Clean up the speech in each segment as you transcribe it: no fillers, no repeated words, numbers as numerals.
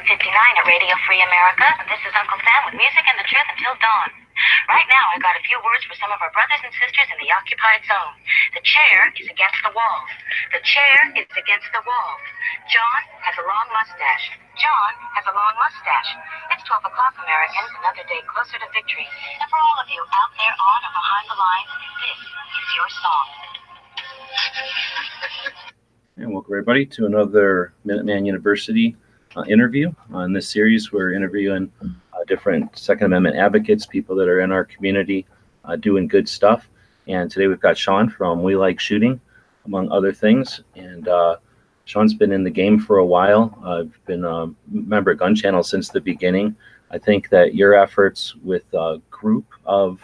at Radio Free America. This is Uncle Sam with music and the truth until dawn. Right now, I've got a few words for some of our brothers and sisters in the occupied zone. The chair is against the wall. The chair is against the wall. John has a long mustache. John has a long mustache. It's 12 o'clock, Americans, another day closer to victory. And for all of you out there on or behind the lines, this is your song. And welcome everybody to another Minuteman University interview. In this series, we're interviewing different Second Amendment advocates, people that are in our community doing good stuff. And today we've got Shawn from We Like Shooting, among other things. And Shawn's been in the game for a while. I've been a member of Gun Channel since the beginning. I think that your efforts with a group of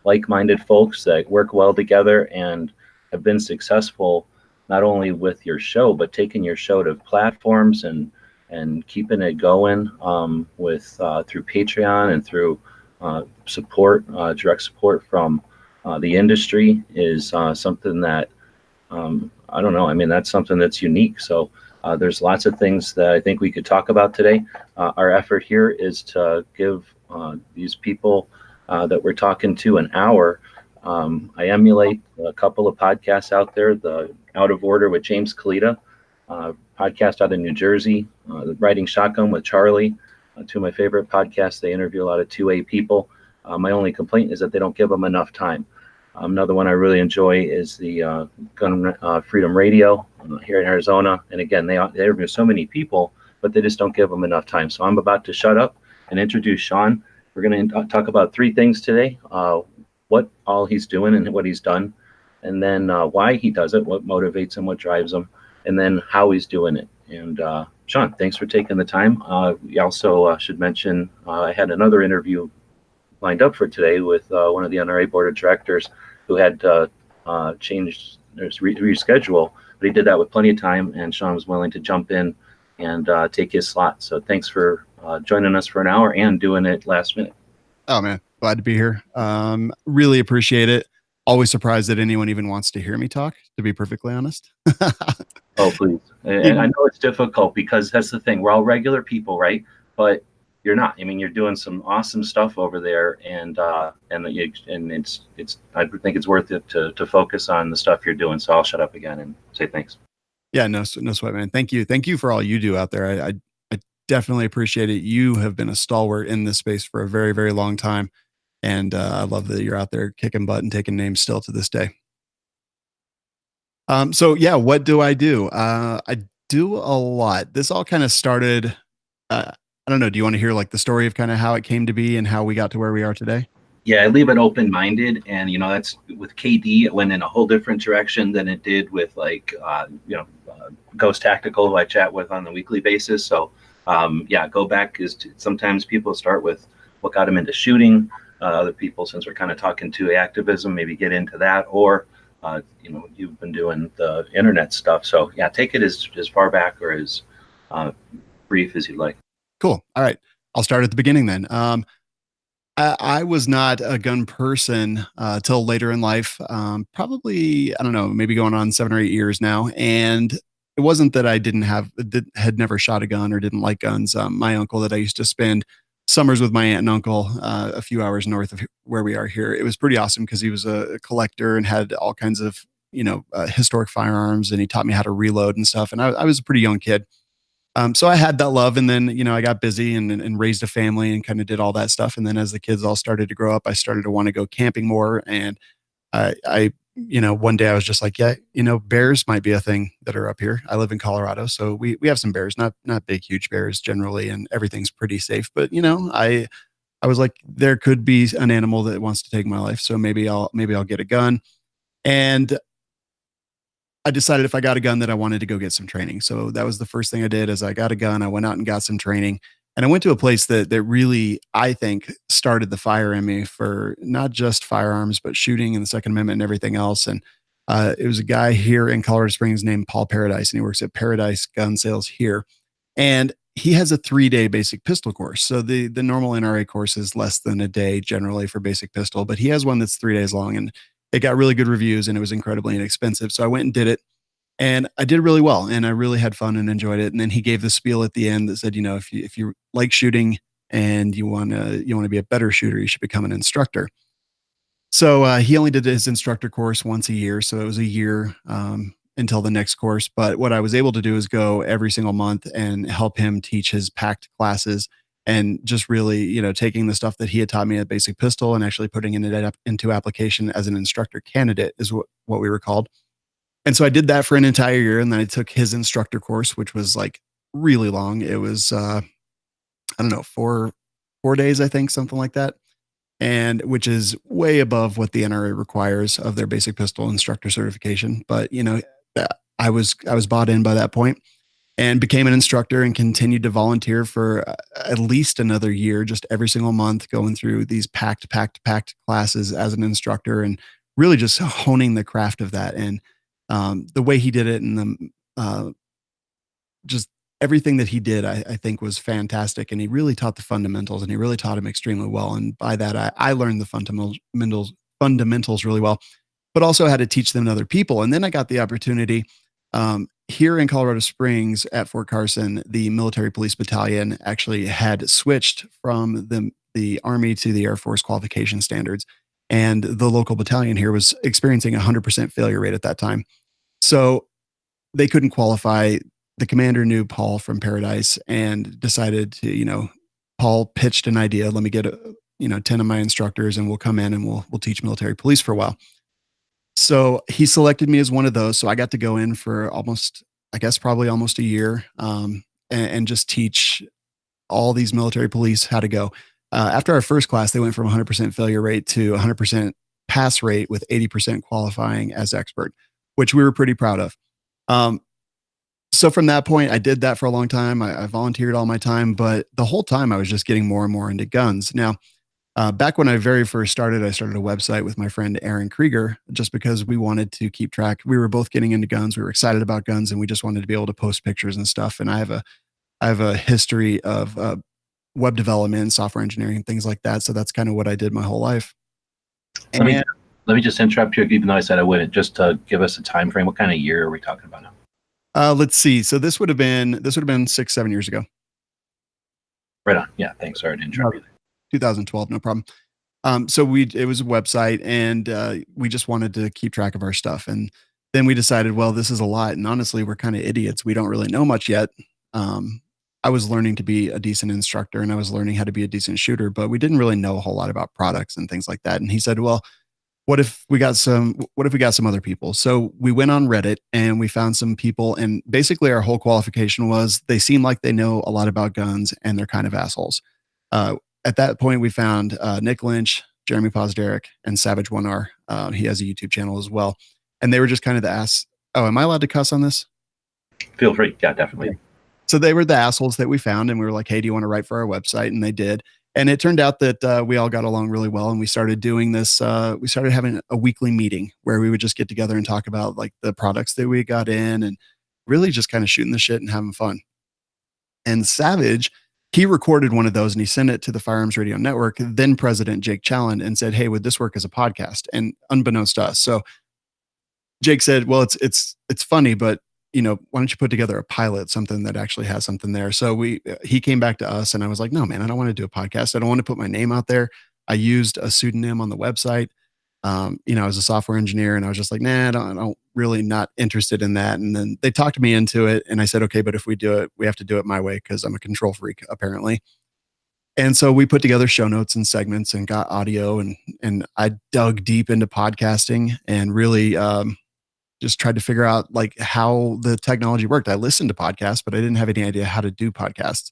like-minded folks that work well together and have been successful not only with your show, but taking your show to platforms and keeping it going with through Patreon and through support, direct support from the industry is something that I don't know. I mean, that's something that's unique. So there's lots of things that I think we could talk about today. Our effort here is to give these people that we're talking to an hour. I emulate a couple of podcasts out there, the Out of Order with James Kalita, podcast out of New Jersey, the Riding Shotgun with Charlie, two of my favorite podcasts. They interview a lot of 2A people. My only complaint is that they don't give them enough time. Another one I really enjoy is the Gun Freedom Radio here in Arizona. And again, they interview so many people, but they just don't give them enough time. So I'm about to shut up and introduce Shawn. We're going to talk about three things today. What all he's doing and what he's done, and then why he does it, what motivates him, what drives him, and then how he's doing it. And Shawn, thanks for taking the time. We also should mention I had another interview lined up for today with one of the NRA board of directors who had changed, reschedule, but he did that with plenty of time, and Shawn was willing to jump in and take his slot. So thanks for joining us for an hour and doing it last minute. Oh man, glad to be here. Really appreciate it. Always surprised that anyone even wants to hear me talk, to be perfectly honest. Oh, please. And I know it's difficult because that's the thing. We're all regular people, right? But you're not. I mean, you're doing some awesome stuff over there, and it's I think it's worth it to focus on the stuff you're doing. So I'll shut up again and say thanks. Yeah, no sweat, man. Thank you for all you do out there. I definitely appreciate it. You have been a stalwart in this space for a very, very long time. And I love that you're out there kicking butt and taking names still to this day. So yeah, what do? I do a lot. This all kind of started, I don't know. Do you want to hear like the story of kind of how it came to be and how we got to where we are today? Yeah, I leave it open-minded, and that's with KD. It went in a whole different direction than it did with like Ghost Tactical, who I chat with on a weekly basis. So go back sometimes people start with what got them into shooting. Other people, since we're kind of talking to activism, maybe get into that, or you've been doing the internet stuff. So yeah, take it as far back or as brief as you'd like. Cool. All right, I'll start at the beginning then. I was not a gun person till later in life. Probably, I don't know, maybe going on 7 or 8 years now, and it wasn't that I had never shot a gun or didn't like guns. My uncle that I used to spend summers with my aunt and uncle a few hours north of where we are here. It was pretty awesome because he was a collector and had all kinds of, historic firearms, and he taught me how to reload and stuff. And I was a pretty young kid. So I had that love, and then, I got busy and raised a family and kind of did all that stuff. And then as the kids all started to grow up, I started to want to go camping more. And I one day I was just like, yeah, bears might be a thing that are up here. I live in Colorado, so we have some bears, not big, huge bears generally, and everything's pretty safe. But I was like, there could be an animal that wants to take my life, so maybe I'll get a gun. And I decided if I got a gun that I wanted to go get some training. So that was the first thing I did. As I got a gun, I went out and got some training. And I went to a place that really, I think, started the fire in me for not just firearms, but shooting and the Second Amendment and everything else. And it was a guy here in Colorado Springs named Paul Paradise, and he works at Paradise Gun Sales here. And he has a 3-day basic pistol course. So the normal NRA course is less than a day generally for basic pistol, but he has one that's 3 days long, and it got really good reviews, and it was incredibly inexpensive. So I went and did it. And I did really well, and I really had fun and enjoyed it. And then he gave the spiel at the end that said, if you like shooting and you want to be a better shooter, you should become an instructor. So he only did his instructor course once a year, so it was a year until the next course. But what I was able to do is go every single month and help him teach his packed classes, and just really, taking the stuff that he had taught me at Basic Pistol and actually putting it into application as an instructor candidate is what we were called. And so I did that for an entire year, and then I took his instructor course, which was like really long. It was I don't know, 4 days, I think, something like that, and which is way above what the NRA requires of their Basic Pistol instructor certification. But I was bought in by that point and became an instructor and continued to volunteer for at least another year, just every single month, going through these packed classes as an instructor, and really just honing the craft of that. And the way he did it, and just everything that he did, I think was fantastic. And he really taught the fundamentals, and he really taught him extremely well. And by that, I learned the fundamentals really well, but also had to teach them to other people. And then I got the opportunity here in Colorado Springs at Fort Carson. The military police battalion actually had switched from the Army to the Air Force qualification standards. And the local battalion here was experiencing a 100% failure rate at that time. So they couldn't qualify. The commander knew Paul from Paradise and decided to, Paul pitched an idea. Let me get 10 of my instructors, and we'll come in and we'll teach military police for a while. So he selected me as one of those. So I got to go in for probably almost a year, and just teach all these military police how to go. After our first class, they went from 100% failure rate to 100% pass rate with 80% qualifying as expert, which we were pretty proud of. So from that point, I did that for a long time. I volunteered all my time, but the whole time I was just getting more and more into guns. Now, back when I very first started, I started a website with my friend Aaron Krieger, just because we wanted to keep track. We were both getting into guns. We were excited about guns, and we just wanted to be able to post pictures and stuff. And I have a history of web development, software engineering, things like that. So that's kind of what I did my whole life. Let me just interrupt you, even though I said I wouldn't. Just to give us a time frame. What kind of year are we talking about now? Let's see. So this would have been 6-7 years ago. Right on. Yeah. Thanks. Sorry to interrupt you. 2012, no problem. So it was a website, and we just wanted to keep track of our stuff. And then we decided, well, this is a lot, and honestly, we're kind of idiots. We don't really know much yet. I was learning to be a decent instructor, and I was learning how to be a decent shooter, but we didn't really know a whole lot about products and things like that. And he said, well, what if we got some other people? So we went on Reddit and we found some people, and basically our whole qualification was they seem like they know a lot about guns and they're kind of assholes. At that point, we found Nick Lynch, Jeremy Posderick, and Savage 1R. He has a YouTube channel as well. And they were just kind of the ass. Oh, am I allowed to cuss on this? Feel free. Yeah, definitely. So they were the assholes that we found, and we were like, hey, do you want to write for our website? And they did. And it turned out that we all got along really well, and we started doing this. We started having a weekly meeting where we would just get together and talk about like the products that we got in, and really just kind of shooting the shit and having fun. And Savage, he recorded one of those and he sent it to the Firearms Radio Network, then President Jake Challen, and said, hey, would this work as a podcast? And unbeknownst to us. So Jake said, well, it's funny, but why don't you put together a pilot, something that actually has something there? So he came back to us, and I was like, no, man, I don't want to do a podcast. I don't want to put my name out there. I used a pseudonym on the website. I was a software engineer, and I was just like, nah, I don't really not interested in that. And then they talked me into it, and I said, okay, but if we do it, we have to do it my way, because I'm a control freak, apparently. And so we put together show notes and segments and got audio, and I dug deep into podcasting and really, just tried to figure out like how the technology worked. I listened to podcasts, but I didn't have any idea how to do podcasts.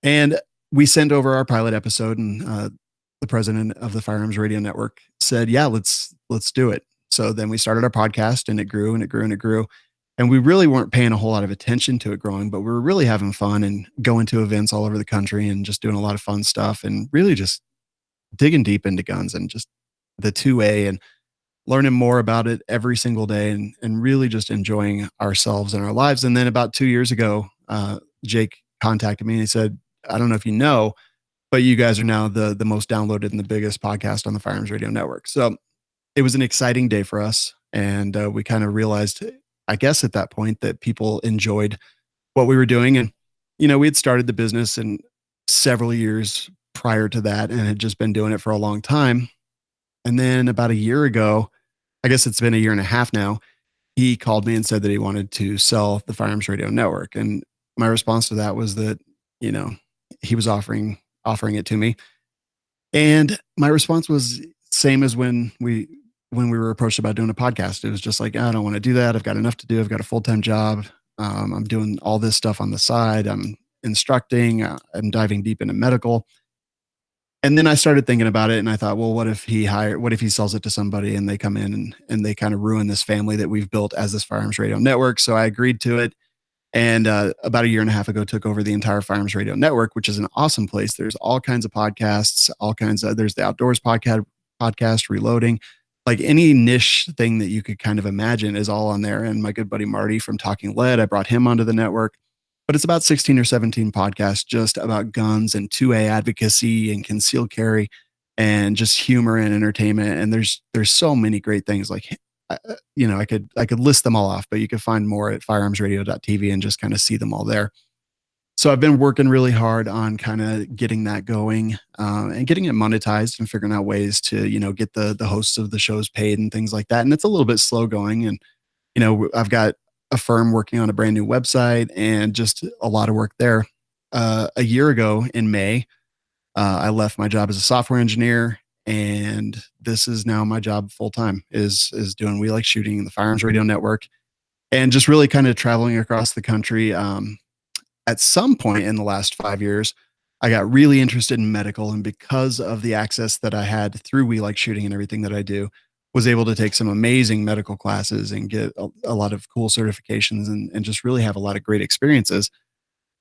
And we sent over our pilot episode, and the president of the Firearms Radio Network said, yeah, let's do it. So then we started our podcast, and it grew and it grew and it grew. And we really weren't paying a whole lot of attention to it growing, but we were really having fun and going to events all over the country and just doing a lot of fun stuff, and really just digging deep into guns and just the 2A, and learning more about it every single day, and really just enjoying ourselves and our lives. And then about 2 years ago, Jake contacted me and he said, I don't know if you know, but you guys are now the most downloaded and the biggest podcast on the Firearms Radio Network. So it was an exciting day for us. And we kind of realized I guess at that point that people enjoyed what we were doing. And, we had started the business in several years prior to that and had just been doing it for a long time. And then about a year ago, I guess it's been a year and a half now, he called me and said that he wanted to sell the Firearms Radio Network. And my response to that was that, you know, he was offering it to me. And my response was same as when we were approached about doing a podcast. It was just like, I don't want to do that. I've got enough to do. I've got a full-time job. I'm doing all this stuff on the side. I'm instructing. I'm diving deep into medical. And then I started thinking about it and I thought, well, what if he sells it to somebody and they come in and they kind of ruin this family that we've built as this Firearms Radio Network? So I agreed to it. And about a year and a half ago, took over the entire Firearms Radio Network, which is an awesome place. There's all kinds of podcasts, there's the outdoors podcast, Reloading, like any niche thing that you could kind of imagine is all on there. And my good buddy Marty from Talking Lead, I brought him onto the network. But it's about 16 or 17 podcasts just about guns and 2A advocacy and concealed carry and just humor and entertainment. And there's so many great things. Like, I could list them all off, but you could find more at firearmsradio.tv and just kind of see them all there. So I've been working really hard on kind of getting that going and getting it monetized and figuring out ways to, get the hosts of the shows paid and things like that. And it's a little bit slow going. And, I've got a firm working on a brand new website and just a lot of work there. A year ago in May, I left my job as a software engineer, and this is now my job full time is doing We Like Shooting, the Firearms Radio Network, and just really kind of traveling across the country. At some point in the last 5 years, I got really interested in medical, and because of the access that I had through We Like Shooting and everything that I do, was able to take some amazing medical classes and get a lot of cool certifications and just really have a lot of great experiences.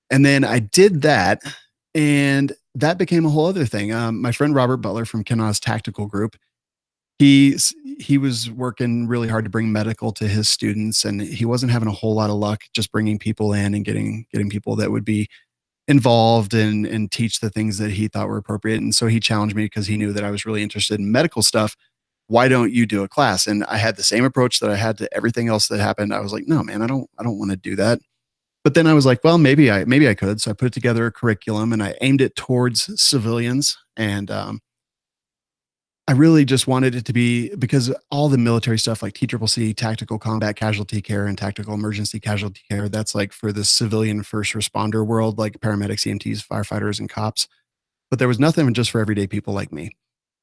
And then I did that, and that became a whole other thing. My friend Robert Butler from Kenaw's Tactical Group, he was working really hard to bring medical to his students, and he wasn't having a whole lot of luck just bringing people in and getting people that would be involved and teach the things that he thought were appropriate. And so he challenged me because he knew that I was really interested in medical stuff. Why don't you do a class? And I had the same approach that I had to everything else that happened. I was like, no, man, I don't want to do that. But then I was like, well, maybe I could. So I put together a curriculum and I aimed it towards civilians. And I really just wanted it to be, because all the military stuff like TCCC, tactical combat casualty care and tactical emergency casualty care, that's like for the civilian first responder world, like paramedics, EMTs, firefighters, and cops. But there was nothing just for everyday people like me.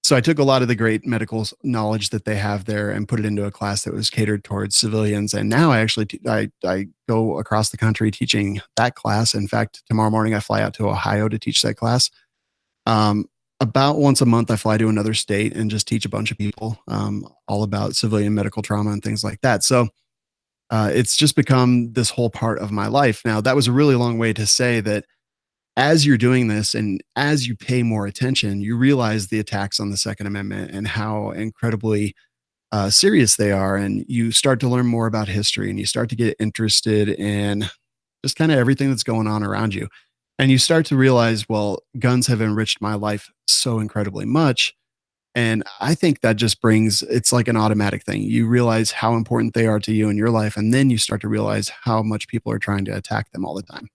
So I took a lot of the great medical knowledge that they have there and put it into a class that was catered towards civilians. And now I actually, I go across the country teaching that class. In fact, tomorrow morning I fly out to Ohio to teach that class. About once a month, I fly to another state and just teach a bunch of people all about civilian medical trauma and things like that. So it's just become this whole part of my life. Now, that was a really long way to say that as you're doing this and as you pay more attention, you realize the attacks on the Second Amendment and how incredibly serious they are. And you start to learn more about history and you start to get interested in just kind of everything that's going on around you. And you start to realize, well, guns have enriched my life so incredibly much. And I think that just it's like an automatic thing. You realize how important they are to you in your life. And then you start to realize how much people are trying to attack them all the time.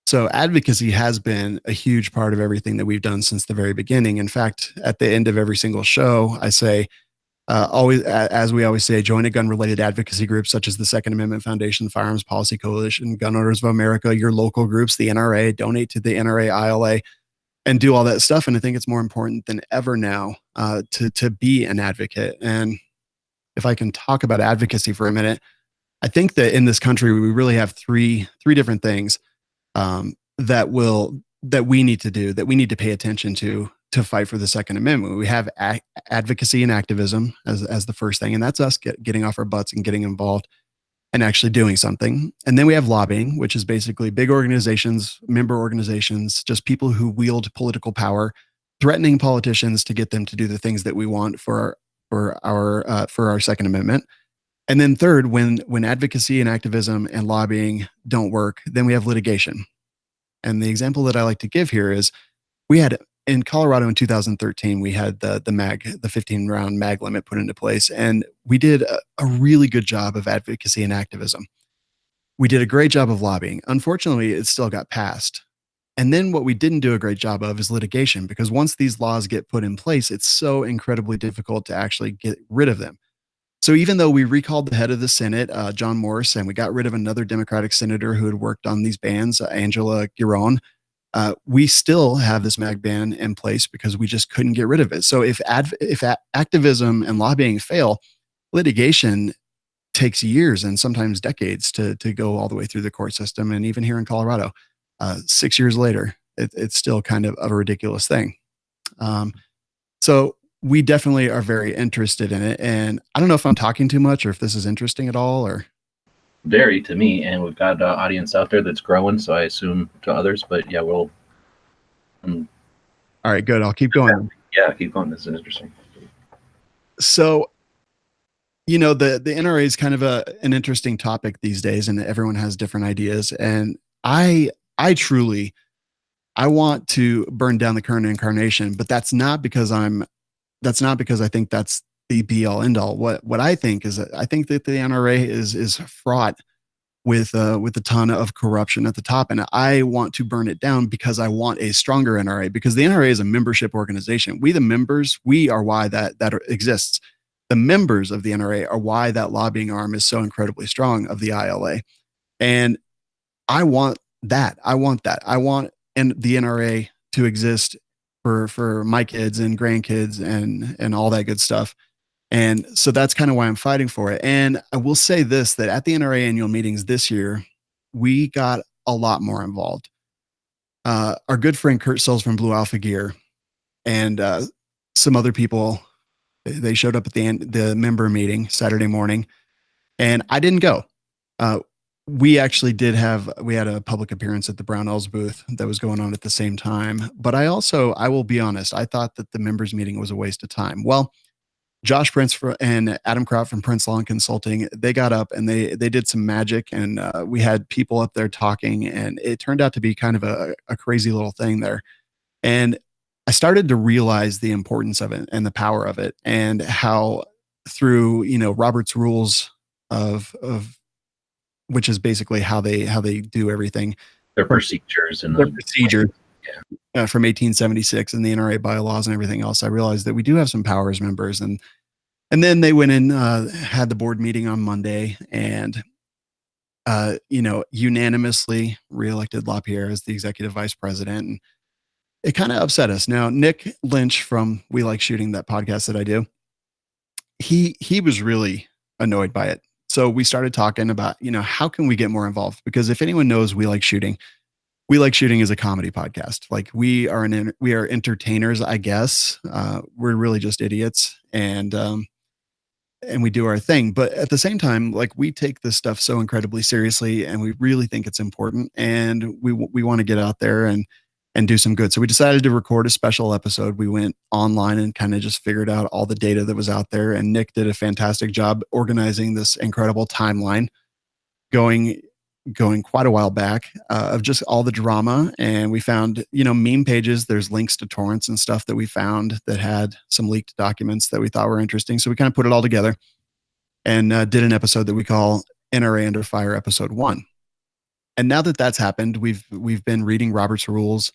So advocacy has been a huge part of everything that we've done since the very beginning. In fact, at the end of every single show, I say, always, as we always say, join a gun-related advocacy group such as the Second Amendment Foundation, Firearms Policy Coalition, Gun Owners of America, your local groups, the NRA, donate to the NRA ILA, and do all that stuff. And I think it's more important than ever now to be an advocate. And if I can talk about advocacy for a minute, I think that in this country, we really have three different things that we need to do, that we need to pay attention to fight for the Second Amendment. We have advocacy and activism as the first thing, and that's us getting off our butts and getting involved and actually doing something. And then we have lobbying, which is basically big organizations, member organizations, just people who wield political power, threatening politicians to get them to do the things that we want for our Second Amendment. And then third, when advocacy and activism and lobbying don't work, then we have litigation. And the example that I like to give here is we had in Colorado in 2013, we had the 15-round mag limit put into place, and we did a really good job of advocacy and activism. We did a great job of lobbying. Unfortunately, it still got passed. And then what we didn't do a great job of is litigation, because once these laws get put in place, it's so incredibly difficult to actually get rid of them. So even though we recalled the head of the Senate, John Morse, and we got rid of another Democratic senator who had worked on these bans, Angela Giron, we still have this mag ban in place because we just couldn't get rid of it. So if activism and lobbying fail, litigation takes years and sometimes decades to go all the way through the court system. And even here in Colorado, 6 years later, it's still kind of a ridiculous thing. So we definitely are very interested in it. And I don't know if I'm talking too much or if this is interesting at all, or. Very to me, and we've got an audience out there that's growing, so I assume to others, but yeah, we'll. All right, good. I'll keep going. Yeah, keep going. This is interesting. So, you know, the NRA is kind of an interesting topic these days, and everyone has different ideas. And I truly, I want to burn down the current incarnation, but that's not because I think that's the be all end all. What I think is that I think that the NRA is fraught with a ton of corruption at the top, and I want to burn it down because I want a stronger NRA, because the NRA is a membership organization. We, the members, we are why that exists. The members of the NRA are why that lobbying arm is so incredibly strong of the ILA. And I want that. I want the NRA to exist for my kids and grandkids and all that good stuff. And so that's kind of why I'm fighting for it. And I will say this, that at the NRA annual meetings this year, we got a lot more involved. Our good friend Kurt Sills from Blue Alpha Gear and some other people, they showed up at the member meeting Saturday morning, and I didn't go. We actually we had a public appearance at the Brownells booth that was going on at the same time. But I will be honest, I thought that the members meeting was a waste of time. Well, Josh Prince and Adam Kraut from Prince Lawn Consulting, they got up and they did some magic, and we had people up there talking, and it turned out to be kind of a crazy little thing there. And I started to realize the importance of it and the power of it, and how through, Robert's rules of which is basically how they do everything. Their procedures and their procedures. From 1876 and the NRA bylaws and everything else, I realized that we do have some power as members. And then they went in, had the board meeting on Monday, and unanimously reelected LaPierre as the executive vice president. And it kind of upset us. Now, Nick Lynch from We Like Shooting, that podcast that I do, he was really annoyed by it. So we started talking about, how can we get more involved? Because if anyone knows We Like Shooting is a comedy podcast. Like we are entertainers, I guess. We're really just idiots, and we do our thing. But at the same time, like, we take this stuff so incredibly seriously, and we really think it's important, and we want to get out there and do some good. So we decided to record a special episode. We went online and kind of just figured out all the data that was out there. And Nick did a fantastic job organizing this incredible timeline going quite a while back of just all the drama. And we found, meme pages. There's links to torrents and stuff that we found that had some leaked documents that we thought were interesting. So we kind of put it all together and did an episode that we call NRA Under Fire Episode 1. And now that that's happened, we've been reading Robert's rules,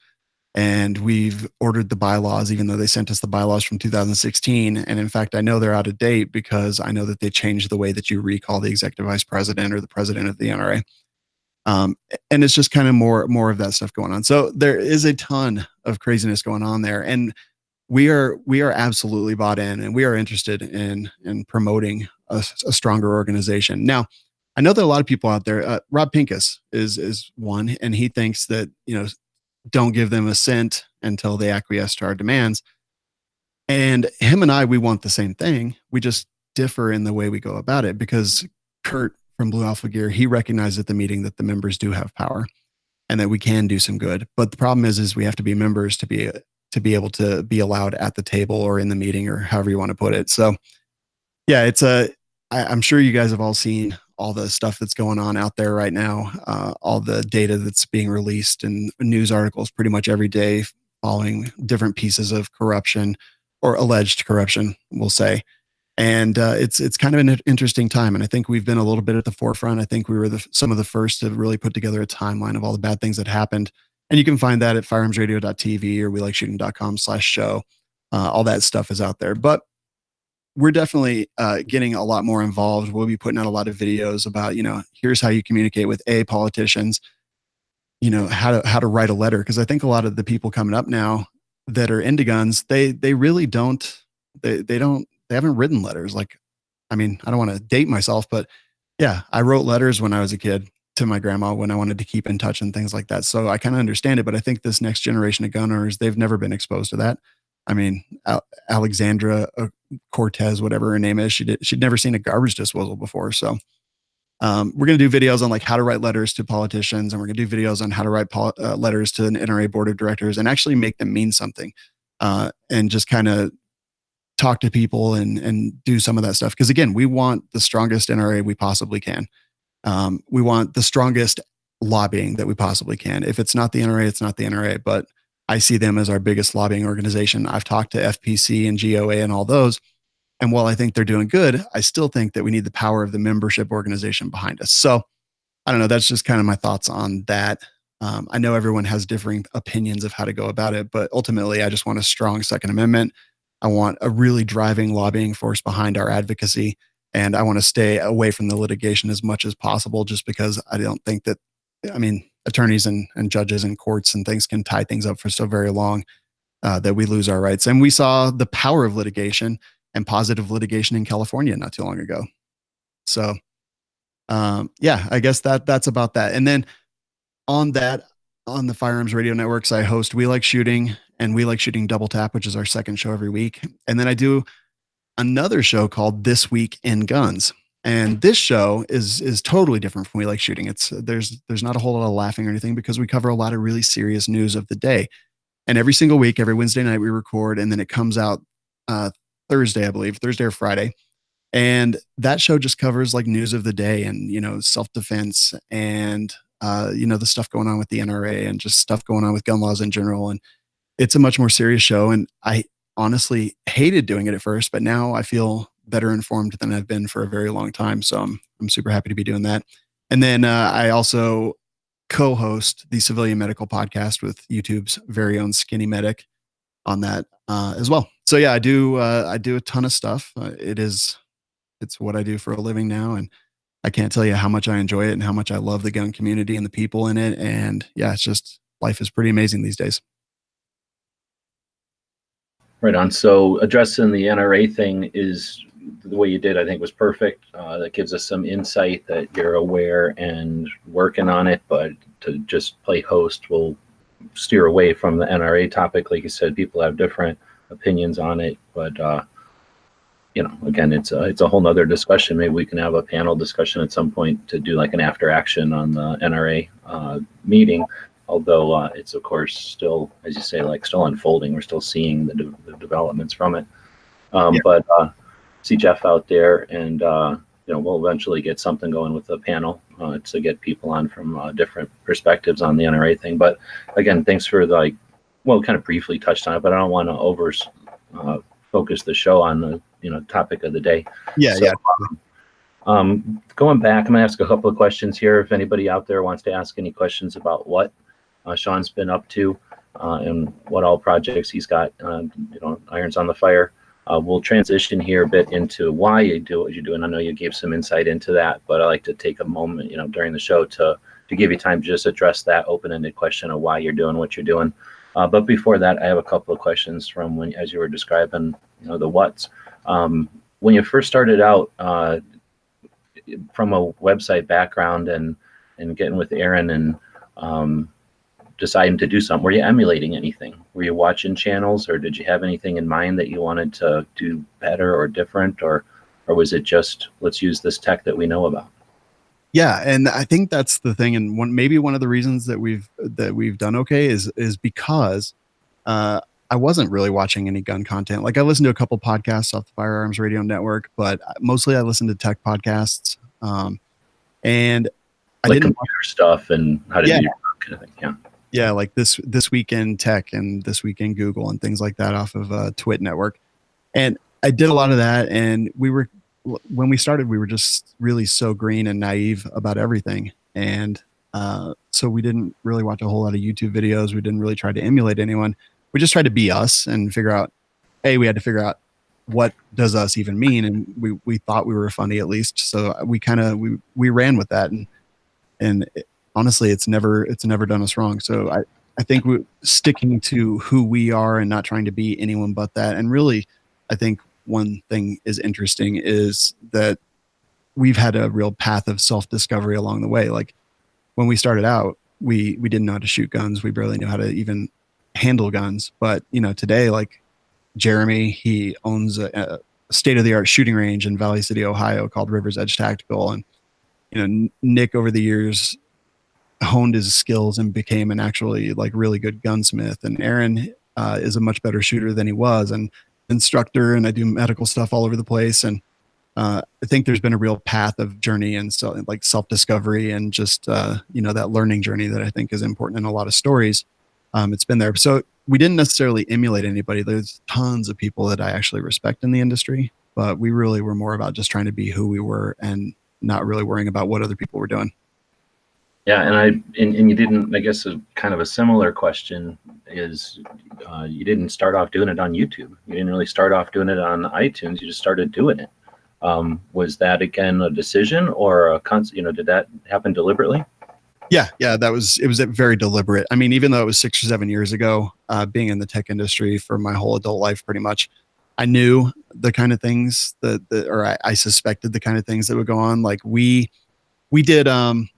and we've ordered the bylaws, even though they sent us the bylaws from 2016. And in fact, I know they're out of date because I know that they changed the way that you recall the executive vice president or the president of the NRA. And it's just kind of more of that stuff going on. So there is a ton of craziness going on there, and we are absolutely bought in, and we are interested in promoting a stronger organization. Now, I know there are a lot of people out there. Rob Pincus is one, and he thinks that, don't give them a cent until they acquiesce to our demands. And him and I, we want the same thing. We just differ in the way we go about it, because Kurt from Blue Alpha Gear, he recognized at the meeting that the members do have power and that we can do some good. But the problem is we have to be members to be able to be allowed at the table or in the meeting, or however you want to put it. So yeah, I'm sure you guys have all seen all the stuff that's going on out there right now, all the data that's being released and news articles pretty much every day following different pieces of corruption or alleged corruption, we'll say. And it's kind of an interesting time. And I think we've been a little bit at the forefront. I think we were some of the first to really put together a timeline of all the bad things that happened. And you can find that at firearmsradio.tv or welikeshooting.com/show. All that stuff is out there. But we're definitely getting a lot more involved. We'll be putting out a lot of videos about, here's how you communicate with politicians, how to write a letter. Because I think a lot of the people coming up now that are into guns, they really don't, they haven't written letters. Like, I mean, I don't want to date myself, but yeah, I wrote letters when I was a kid to my grandma when I wanted to keep in touch and things like that. So I kind of understand it, but I think this next generation of gun owners, they've never been exposed to that. I mean, Alexandra Cortez, whatever her name is, she'd never seen a garbage disposal before. So we're going to do videos on like how to write letters to politicians, and we're going to do videos on how to write letters to an NRA board of directors and actually make them mean something, and just kind of talk to people and do some of that stuff. Because again, we want the strongest NRA we possibly can. We want the strongest lobbying that we possibly can. If it's not the NRA, it's not the NRA, but I see them as our biggest lobbying organization. I've talked to FPC and GOA and all those. And while I think they're doing good, I still think that we need the power of the membership organization behind us. So I don't know. That's just kind of my thoughts on that. I know everyone has differing opinions of how to go about it, but ultimately I just want a strong Second Amendment. I want a really driving lobbying force behind our advocacy. And I want to stay away from the litigation as much as possible, just because I don't think that, I mean, attorneys and judges and courts and things can tie things up for so very long that we lose our rights. And we saw the power of litigation and positive litigation in California not too long ago. So yeah, I guess that's about that. And then on the Firearms Radio Networks, I host We Like Shooting and We Like Shooting Double Tap, which is our second show every week. And then I do another show called This Week in Guns. And this show is totally different from We Like Shooting. It's there's not a whole lot of laughing or anything because we cover a lot of really serious news of the day. And every single week, every Wednesday night, we record, and then it comes out Thursday, I believe, Thursday or Friday. And that show just covers like news of the day and, self-defense and, the stuff going on with the NRA and just stuff going on with gun laws in general. And it's a much more serious show. And I honestly hated doing it at first, but now I feel better informed than I've been for a very long time. So I'm super happy to be doing that. And then I also co-host the Civilian Medical Podcast with YouTube's very own Skinny Medic on that as well. So yeah, I do a ton of stuff. It's what I do for a living now. And I can't tell you how much I enjoy it and how much I love the gun community and the people in it. And yeah, it's just, life is pretty amazing these days. Right on. So addressing the NRA thing is the way you did, I think was perfect. That gives us some insight that you're aware and working on it, but to just play host will steer away from the NRA topic. Like you said, people have different opinions on it, but again, it's a whole nother discussion. Maybe we can have a panel discussion at some point to do like an after action on the NRA meeting. Although it's of course still, as you say, like still unfolding. We're still seeing the developments from it. But see Jeff out there, and we'll eventually get something going with the panel to get people on from different perspectives on the NRA thing. But again, thanks for kind of briefly touched on it, but I don't want to over focus the show on the topic of the day. Yeah, so, going back, I'm gonna ask a couple of questions here. If anybody out there wants to ask any questions about what Shawn's been up to and what all projects he's got, irons on the fire. We'll transition here a bit into why you do what you do, and I know you gave some insight into that, but I like to take a moment, during the show to give you time to just address that open-ended question of why you're doing what you're doing. But before that, I have a couple of questions from as you were describing, the what's. When you first started out from a website background and getting with Aaron and deciding to do something, were you emulating anything? Were you watching channels, or did you have anything in mind that you wanted to do better or different, or was it just, let's use this tech that we know about? Yeah, and I think that's the thing, and maybe one of the reasons that we've done okay is because I wasn't really watching any gun content. Like I listened to a couple podcasts off the Firearms Radio Network, but mostly I listened to tech podcasts, and I like didn't computer stuff and how to do your work kind of thing. Yeah. Yeah, like this weekend tech and this weekend Google and things like that off of Twit network. And I did a lot of that. And when we started, we were just really so green and naive about everything. And so we didn't really watch a whole lot of YouTube videos. We didn't really try to emulate anyone. We just tried to be us and figure out, we had to figure out what does us even mean. And we thought we were funny at least. So we ran with that. And honestly, it's never done us wrong. So I think sticking to who we are and not trying to be anyone but that. And really, I think one thing is interesting is that we've had a real path of self-discovery along the way. Like when we started out, we didn't know how to shoot guns. We barely knew how to even handle guns. But, today, like Jeremy, he owns a state-of-the-art shooting range in Valley City, Ohio called River's Edge Tactical. And, Nick over the years honed his skills and became an actually like really good gunsmith. And Aaron is a much better shooter than he was, and instructor, and I do medical stuff all over the place. And I think there's been a real path of journey and so like self-discovery and just that learning journey that I think is important in a lot of stories. It's been there. So we didn't necessarily emulate anybody. There's tons of people that I actually respect in the industry, but we really were more about just trying to be who we were and not really worrying about what other people were doing. Yeah, and you didn't, I guess, kind of a similar question is you didn't start off doing it on YouTube. You didn't really start off doing it on iTunes. You just started doing it. Was that again a decision or did that happen deliberately? Yeah, it was very deliberate. I mean, even though it was 6 or 7 years ago, being in the tech industry for my whole adult life, pretty much, I knew the kind of things or I suspected the kind of things that would go on. Like we did YouTube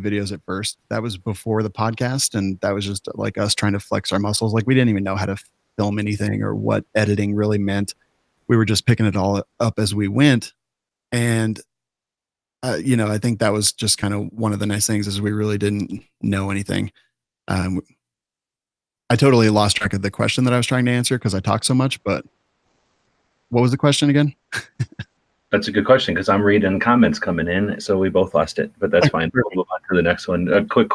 videos at first. That was before the podcast. And that was just like us trying to flex our muscles. Like we didn't even know how to film anything or what editing really meant. We were just picking it all up as we went. And, I think that was just kind of one of the nice things is we really didn't know anything. I totally lost track of the question that I was trying to answer because I talk so much, but what was the question again? That's a good question because I'm reading comments coming in, so we both lost it, but that's fine. We'll move on to the next one. A quick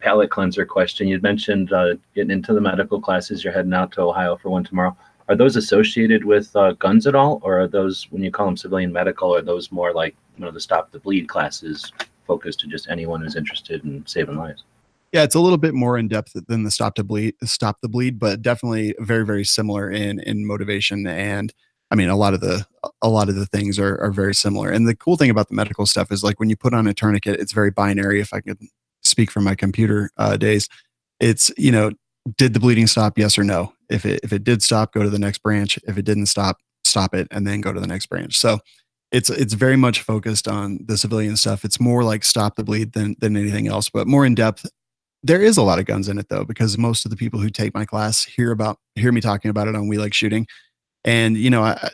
palate cleanser question. You mentioned getting into the medical classes. You're heading out to Ohio for one tomorrow. Are those associated with guns at all, or are those, when you call them civilian medical, are those more like the Stop the Bleed classes focused to just anyone who's interested in saving lives? Yeah, it's a little bit more in depth than the Stop the Bleed, but definitely very, very similar in motivation. And I mean, a lot of the things are very similar. And the cool thing about the medical stuff is like when you put on a tourniquet, it's very binary. If I could speak from my computer days, it's, did the bleeding stop? Yes or no. If it did stop, go to the next branch. If it didn't stop it and then go to the next branch. So it's very much focused on the civilian stuff. It's more like Stop the Bleed than anything else, but more in depth. There is a lot of guns in it though, because most of the people who take my class hear me talking about it on We Like Shooting. And,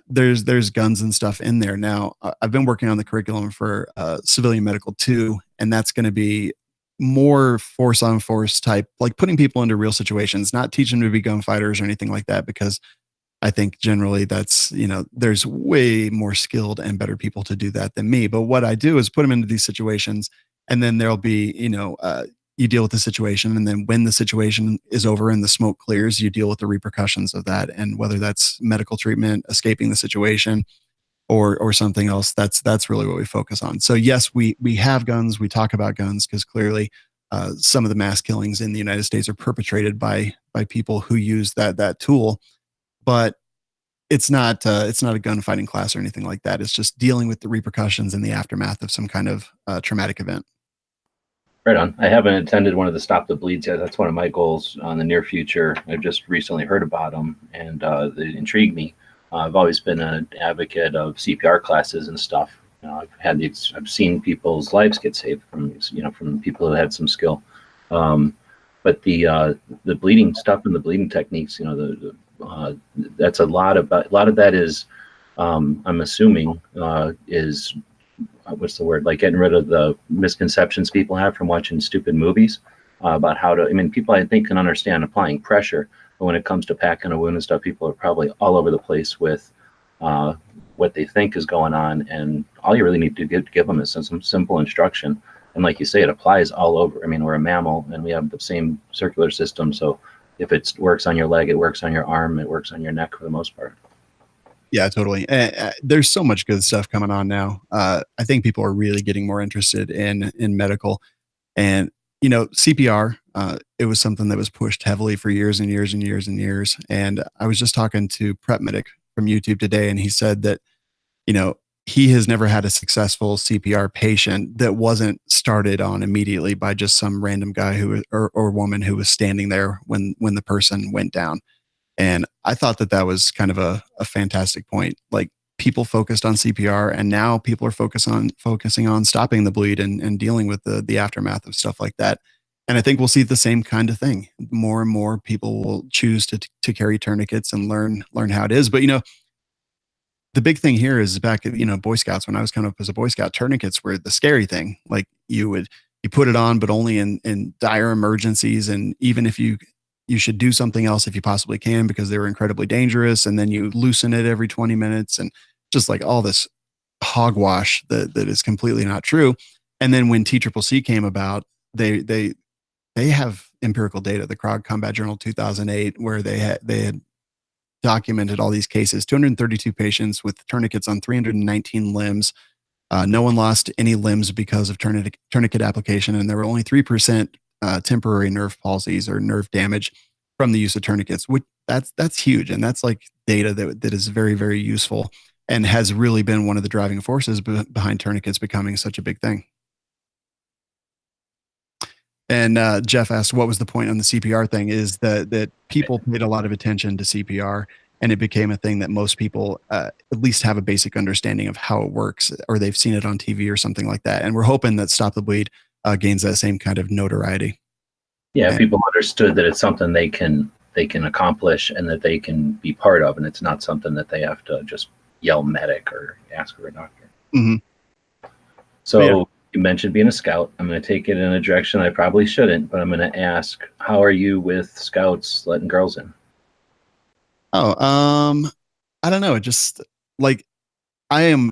there's guns and stuff in there. Now, I've been working on the curriculum for civilian medical too, and that's going to be more force on force type, like putting people into real situations, not teaching them to be gunfighters or anything like that, because I think generally that's, there's way more skilled and better people to do that than me. But what I do is put them into these situations, and then there'll be, you deal with the situation, and then when the situation is over and the smoke clears, you deal with the repercussions of that. And whether that's medical treatment, escaping the situation, or something else, that's really what we focus on. So yes, we have guns. We talk about guns because clearly some of the mass killings in the United States are perpetrated by people who use that tool. But it's not a gunfighting class or anything like that. It's just dealing with the repercussions and the aftermath of some kind of traumatic event. Right on. I haven't attended one of the Stop the Bleeds yet. That's one of my goals in the near future. I've just recently heard about them, and they intrigue me. I've always been an advocate of CPR classes and stuff. I've seen people's lives get saved from people who had some skill. But the bleeding stuff and the bleeding techniques, that's a lot of that is, I'm assuming, is what's the word? Like getting rid of the misconceptions people have from watching stupid movies about how to. I mean, people I think can understand applying pressure. But when it comes to packing a wound and stuff, people are probably all over the place with what they think is going on, and all you really need to give them is some simple instruction. And like you say, it applies all over. I mean, we're a mammal and we have the same circular system. So if it works on your leg, it works on your arm, it works on your neck for the most part. Yeah, totally. There's so much good stuff coming on now. I think people are really getting more interested in medical, and CPR. It was something that was pushed heavily for years and years and years and years. And I was just talking to Prep Medic from YouTube today, and he said that you know he has never had a successful CPR patient that wasn't started on immediately by just some random guy or woman who was standing there when the person went down. And I thought that was kind of a fantastic point. Like, people focused on CPR, and now people are focusing on stopping the bleed and dealing with the aftermath of stuff like that. And I think we'll see the same kind of thing. More and more people will choose to carry tourniquets and learn how it is. But the big thing here is back at Boy Scouts, when I was coming up as a Boy Scout, tourniquets were the scary thing. Like, you put it on, but only in dire emergencies, and even if you should do something else if you possibly can, because they were incredibly dangerous. And then you loosen it every 20 minutes, and just like all this hogwash that is completely not true. And then when TCCC came about, they have empirical data, the Krog Combat Journal 2008, where they had documented all these cases, 232 patients with tourniquets on 319 limbs. No one lost any limbs because of tourniquet application, and there were only 3% temporary nerve palsies or nerve damage from the use of tourniquets. That's huge, and that's like data that is very, very useful and has really been one of the driving forces behind tourniquets becoming such a big thing. And Jeff asked, what was the point on the CPR thing? Is that people paid a lot of attention to CPR, and it became a thing that most people at least have a basic understanding of how it works, or they've seen it on TV or something like that. And we're hoping that Stop the Bleed gains that same kind of notoriety. Yeah, people understood that it's something they can accomplish and that they can be part of, and it's not something that they have to just yell medic or ask for a doctor. Mm-hmm. So yeah. You mentioned being a scout. I'm going to take it in a direction I probably shouldn't, but I'm going to ask, how are you with scouts letting girls in? Oh, I don't know. It just, like, I am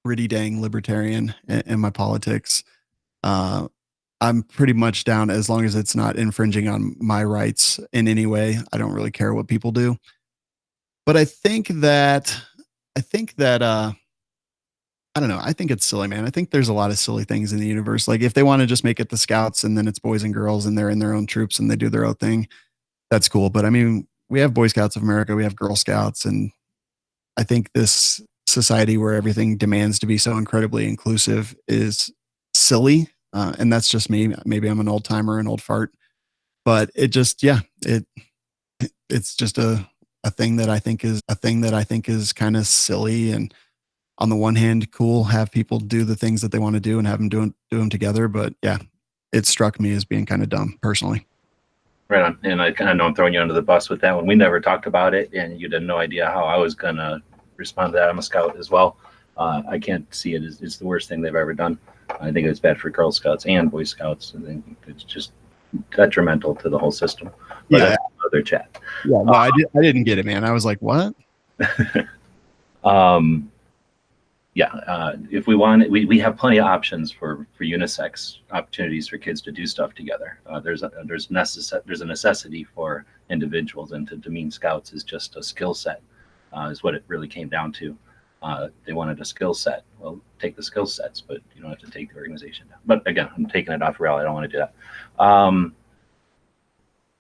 pretty dang libertarian in my politics. I'm pretty much down as long as it's not infringing on my rights in any way. I don't really care what people do. But I think that I don't know. I think it's silly, man. I think there's a lot of silly things in the universe. Like, if they want to just make it the scouts and then it's boys and girls and they're in their own troops and they do their own thing, that's cool. But I mean, we have Boy Scouts of America, we have Girl Scouts, and I think this society where everything demands to be so incredibly inclusive is silly. And that's just me. Maybe I'm an old timer, an old fart, but it just, it's just a thing that I think is kind of silly. And on the one hand, cool, have people do the things that they want to do and have them do them together. But yeah, it struck me as being kind of dumb personally. Right on. And I kind of know I'm throwing you under the bus with that one. We never talked about it, and you had no idea how I was going to respond to that. I'm a scout as well. I can't see it as it's the worst thing they've ever done. I think it's bad for Girl Scouts and Boy Scouts. I think it's just detrimental to the whole system. But yeah. That's another chat. Yeah, no, I didn't get it, man. I was like, what? If we want, we have plenty of options for unisex opportunities for kids to do stuff together. There's a necessity for individuals, and to demean scouts is just a skill set, is what it really came down to. They wanted a skill set. Well, take the skill sets, but you don't have to take the organization down. But again, I'm taking it off rail. I don't want to do that. I'm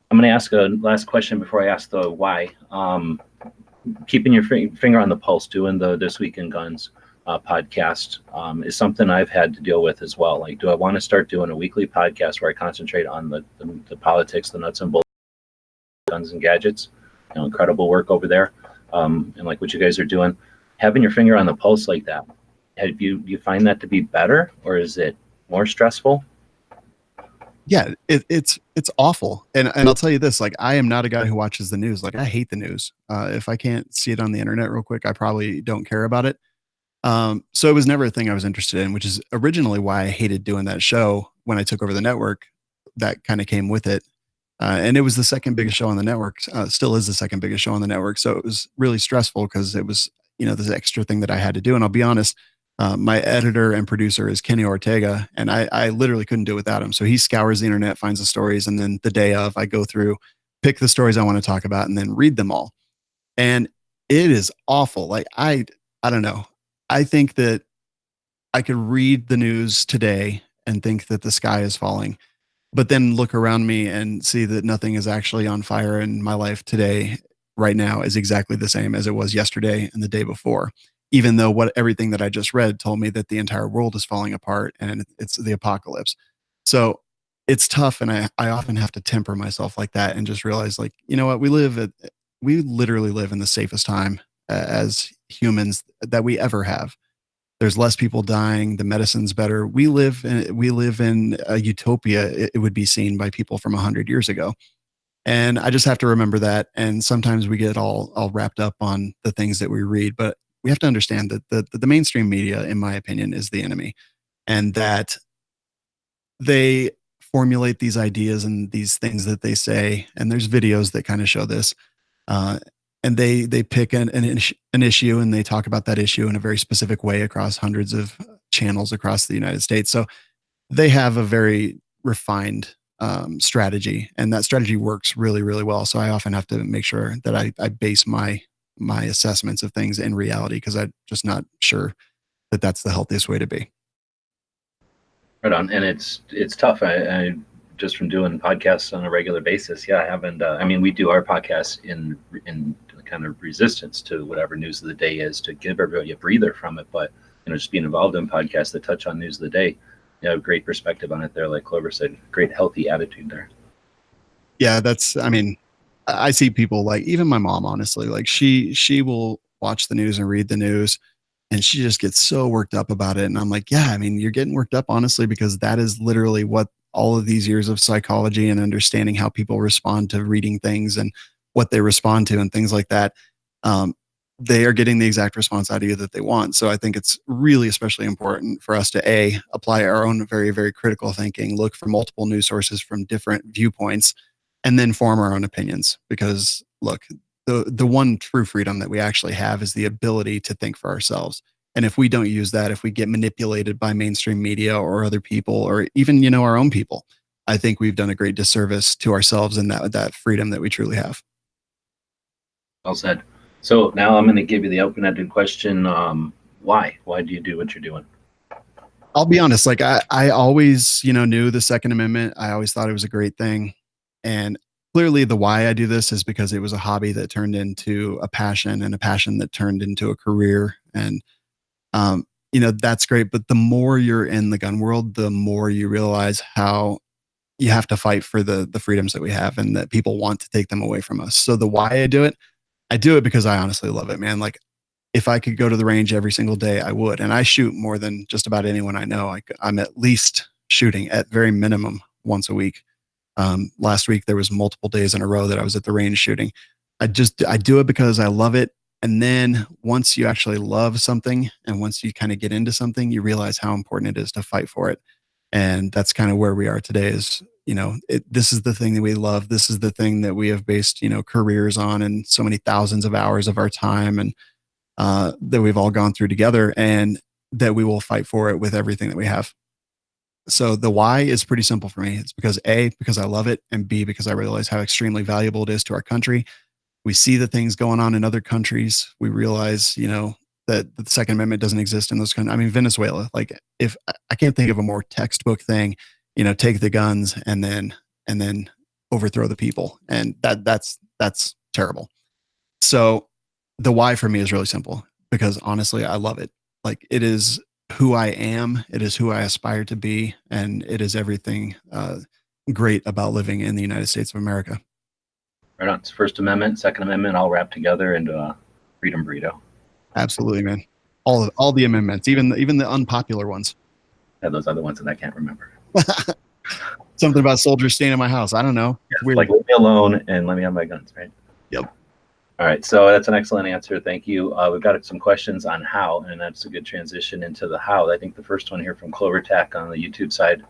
going to ask a last question before I ask the why. Keeping your finger on the pulse, doing the This Week in Guns podcast is something I've had to deal with as well. Like, do I want to start doing a weekly podcast where I concentrate on the politics, the nuts and bolts, guns and gadgets? Incredible work over there, and like what you guys are doing, having your finger on the pulse like that. Do you find that to be better, or is it more stressful? Yeah, it's awful. And I'll tell you this, like, I am not a guy who watches the news. Like, I hate the news. If I can't see it on the internet real quick, I probably don't care about it. So it was never a thing I was interested in, which is originally why I hated doing that show when I took over the network. That kind of came with it. And it was the second biggest show on the network, still is the second biggest show on the network. So it was really stressful because it was, this extra thing that I had to do. And I'll be honest, My editor and producer is Kenny Ortega, and I literally couldn't do it without him. So he scours the internet, finds the stories, and then the day of, I go through, pick the stories I want to talk about, and then read them all. And it is awful. Like I don't know. I think that I could read the news today and think that the sky is falling, but then look around me and see that nothing is actually on fire in my life today, right now, is exactly the same as it was yesterday and the day before. Even though what everything that I just read told me that the entire world is falling apart and it's the apocalypse. So it's tough. And I often have to temper myself like that and just realize, like, you know what, we literally live in the safest time as humans that we ever have. There's less people dying. The medicine's better. We live in a utopia. It would be seen by people from 100 years ago. And I just have to remember that. And sometimes we get all wrapped up on the things that we read, but we have to understand that the mainstream media, in my opinion, is the enemy, and that they formulate these ideas and these things that they say. And there's videos that kind of show this. Uh, and they pick an issue and they talk about that issue in a very specific way across hundreds of channels across the United States. So they have a very refined strategy, and that strategy works really, really well. So I often have to make sure that I base my assessments of things in reality, because I'm just not sure that that's the healthiest way to be. Right on. And it's tough. I just from doing podcasts on a regular basis. Yeah, I haven't. I mean, we do our podcasts in kind of resistance to whatever news of the day is, to give everybody a breather from it. But just being involved in podcasts that touch on news of the day, you have a great perspective on it there. Like Clover said, great healthy attitude there. Yeah, I mean, I see people, like even my mom, honestly, like she will watch the news and read the news, and she just gets so worked up about it. And I'm like, yeah, I mean, you're getting worked up, honestly, because that is literally what all of these years of psychology and understanding how people respond to reading things and what they respond to and things like that. They are getting the exact response out of you that they want. So I think it's really especially important for us to apply our own very, very critical thinking, look for multiple news sources from different viewpoints, and then form our own opinions. Because look, the one true freedom that we actually have is the ability to think for ourselves. And if we don't use that, if we get manipulated by mainstream media or other people, or even, our own people, I think we've done a great disservice to ourselves and that freedom that we truly have. Well said. So now I'm going to give you the open-ended question. Why? Why do you do what you're doing? I'll be honest. Like I always, knew the Second Amendment. I always thought it was a great thing. And clearly the why I do this is because it was a hobby that turned into a passion, and a passion that turned into a career. And, that's great. But the more you're in the gun world, the more you realize how you have to fight for the freedoms that we have, and that people want to take them away from us. So the why I do it because I honestly love it, man. Like if I could go to the range every single day, I would. And I shoot more than just about anyone I know. I'm at least shooting at very minimum once a week. Last week, there was multiple days in a row that I was at the range shooting. I do it because I love it. And then once you actually love something, and once you kind of get into something, you realize how important it is to fight for it. And that's kind of where we are today is, this is the thing that we love. This is the thing that we have based, careers on, and so many thousands of hours of our time, and that we've all gone through together, and that we will fight for it with everything that we have. So the why is pretty simple for me. It's because because I love it, and B, because I realize how extremely valuable it is to our country. We see the things going on in other countries. We realize, that the Second Amendment doesn't exist in those countries. I mean, Venezuela, like if I can't think of a more textbook thing, take the guns and then overthrow the people. And that's terrible. So the why for me is really simple, because honestly, I love it. Like it is who I am. It is who I aspire to be. And it is everything great about living in the United States of America. Right on. It's First Amendment, Second Amendment, all wrapped together into a freedom burrito. Absolutely, man. All the amendments, even the unpopular ones. Yeah, those other ones that I can't remember. Something about soldiers staying in my house. I don't know. Yeah, weird. Like leave me alone and let me have my guns, right? Yep. All right. So that's an excellent answer. Thank you. We've got some questions on how, and that's a good transition into the how. I think the first one here from Clover Tack on the YouTube side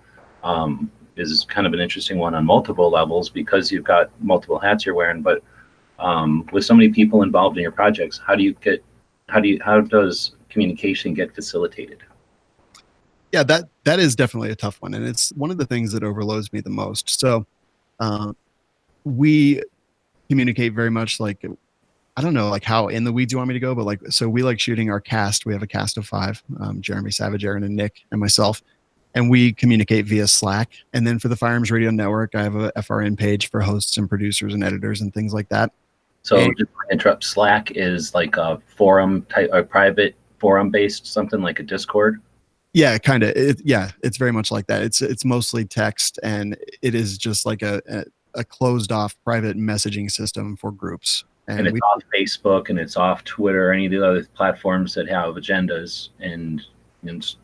is kind of an interesting one on multiple levels, because you've got multiple hats you're wearing. But with so many people involved in your projects, how does communication get facilitated? Yeah, that is definitely a tough one, and it's one of the things that overloads me the most. So we communicate very much like, I don't know, like how in the weeds you want me to go, but like, so we like shooting our cast. We have a cast of 5, Jeremy, Savage, Aaron, and Nick, and myself, and we communicate via Slack. And then for the Firearms Radio Network, I have a FRN page for hosts and producers and editors and things like that. So And, just to interrupt, Slack is like a forum type, a private forum based, something like a Discord. yeah, kind of. Yeah, it's very much like that. It's mostly text, and it is just like a closed off private messaging system for groups. And it's off Facebook and it's off Twitter or any of the other platforms that have agendas, and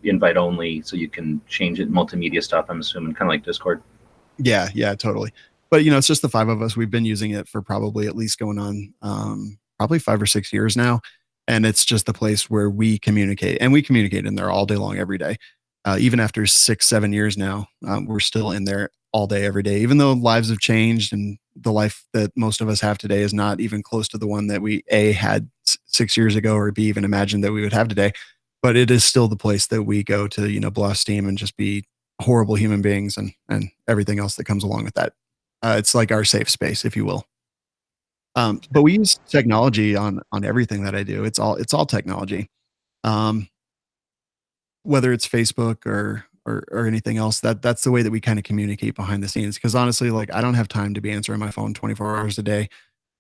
invite only, so you can change it, multimedia stuff, I'm assuming, kind of like Discord. Yeah, totally. But it's just the 5 of us. We've been using it for probably at least going on probably 5 or 6 years now. And it's just the place where we communicate, and we communicate in there all day long, every day. Even after 6, 7 years now, we're still in there all day, every day, even though lives have changed and the life that most of us have today is not even close to the one that we had 6 years ago, or B, even imagined that we would have today. But it is still the place that we go to, blow off steam and just be horrible human beings and everything else that comes along with that. It's like our safe space, if you will. But we use technology on everything that I do. It's all technology. Whether it's Facebook or anything else, that's the way that we kind of communicate behind the scenes. Because honestly, like, I don't have time to be answering my phone 24 hours a day,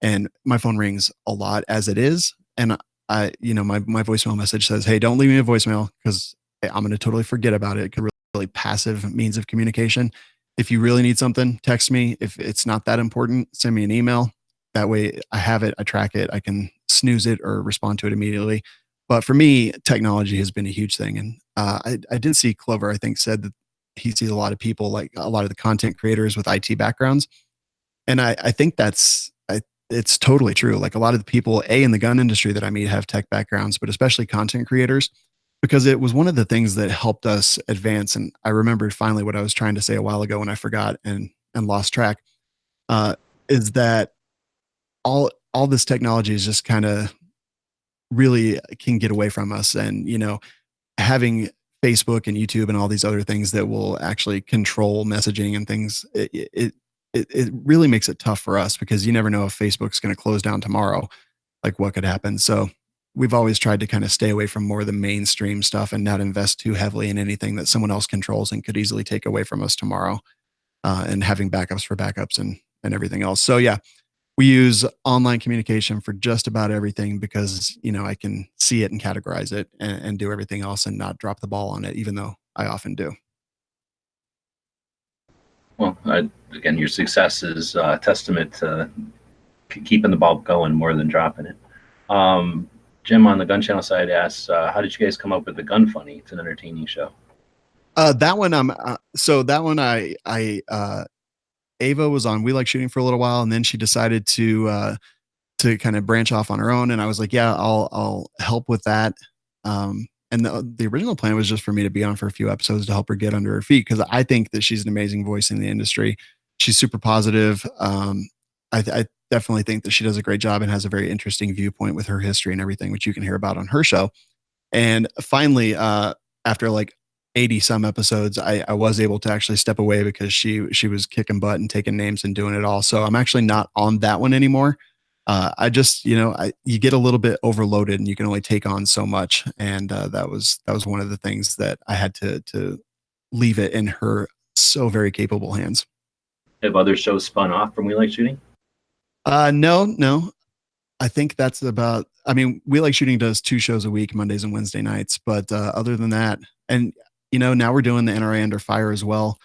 and my phone rings a lot as it is. And my voicemail message says, "Hey, don't leave me a voicemail, because I'm going to totally forget about it." Really passive means of communication. If you really need something, text me. If it's not that important, send me an email. That way I have it, I track it, I can snooze it or respond to it immediately. But for me, technology has been a huge thing. And I did see Clover, I think, said that he sees a lot of people, like a lot of the content creators with IT backgrounds. And I think it's totally true. Like, a lot of the people, in the gun industry that I meet have tech backgrounds, but especially content creators, because it was one of the things that helped us advance. And I remembered finally what I was trying to say a while ago when I forgot and lost track, is that all this technology is just kind of really can get away from us. And having Facebook and YouTube and all these other things that will actually control messaging and things, it really makes it tough for us, because you never know if Facebook's going to close down tomorrow, like what could happen. So we've always tried to kind of stay away from more of the mainstream stuff and not invest too heavily in anything that someone else controls and could easily take away from us tomorrow, and having backups for backups and everything else. So yeah, we use online communication for just about everything, because I can see it and categorize it and do everything else and not drop the ball on it, even though I often do. Well, again, your success is a testament to keeping the ball going more than dropping it. Jim on the Gun Channel side asks, how did you guys come up with the Gun Funny? It's an entertaining show. That one, Ava was on We Like Shooting for a little while, and then she decided to kind of branch off on her own. And I was like, yeah, I'll help with that. And the original plan was just for me to be on for a few episodes to help her get under her feet, because I think that she's an amazing voice in the industry. She's super positive. I definitely think that she does a great job and has a very interesting viewpoint with her history and everything, which you can hear about on her show. And finally, after like 80 some episodes, I was able to actually step away, because she was kicking butt and taking names and doing it all. So I'm actually not on that one anymore. I just, you get a little bit overloaded and you can only take on so much. And that was one of the things that I had to leave it in her so very capable hands. Have other shows spun off from We Like Shooting? No. I think that's about, We Like Shooting does 2 shows a week, Mondays and Wednesday nights. But other than that, and now we're doing the NRA Under Fire as well,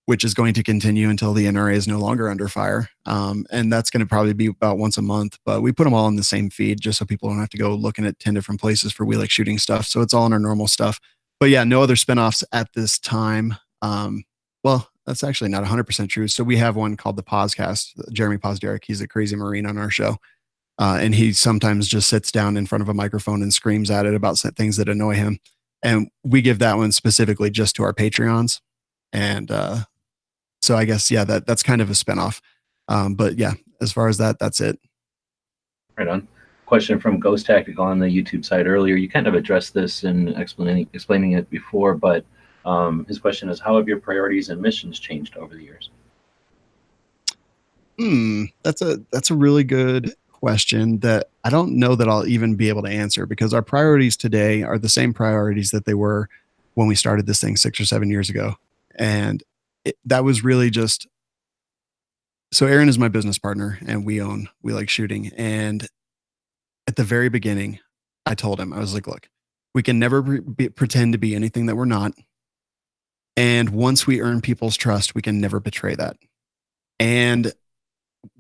which is going to continue until the NRA is no longer under fire. And that's going to probably be about once a month, but we put them all in the same feed just so people don't have to go looking at 10 different places for We Like Shooting stuff. So it's all in our normal stuff. But yeah, no other spinoffs at this time. Well, that's actually not 100% true. So we have one called the Podcast. Jeremy Posderick, he's a crazy Marine on our show. And he sometimes just sits down in front of a microphone and screams at it about things that annoy him. And we give that one specifically just to our Patreons. And so I guess, yeah, that's kind of a spinoff. But yeah, as far as that, that's it. Right on. question from Ghost Tactical on the YouTube side earlier. You kind of addressed this in explaining it before, but his question is, how have your priorities and missions changed over the years? That's a really good question that I don't know that I'll even be able to answer, because our priorities today are the same priorities that they were when we started this thing 6 or 7 years ago. And that was really just, so Aaron is my business partner and we like shooting. And at the very beginning, I told him, I was like, look, we can never pretend to be anything that we're not. And once we earn people's trust, we can never betray that. And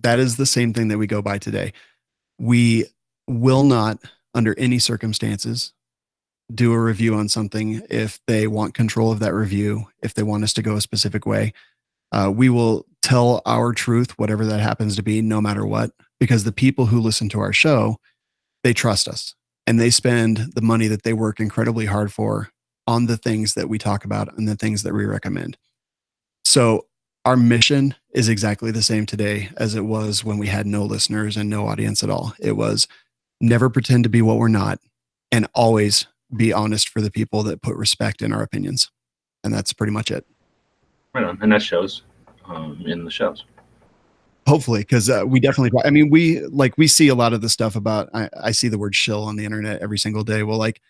that is the same thing that we go by today. We will not, under any circumstances, do a review on something if they want control of that review, if they want us to go a specific way. We will tell our truth, whatever that happens to be, no matter what, because the people who listen to our show, they trust us and they spend the money that they work incredibly hard for on the things that we talk about and the things that we recommend. So our mission is exactly the same today as it was when we had no listeners and no audience at all. It was never pretend to be what we're not, and always be honest for the people that put respect in our opinions. And that's pretty much it. Right on. And that shows in the shows. Hopefully, because we definitely, I mean, we see a lot of the stuff about, I see the word shill on the internet every single day. Well, like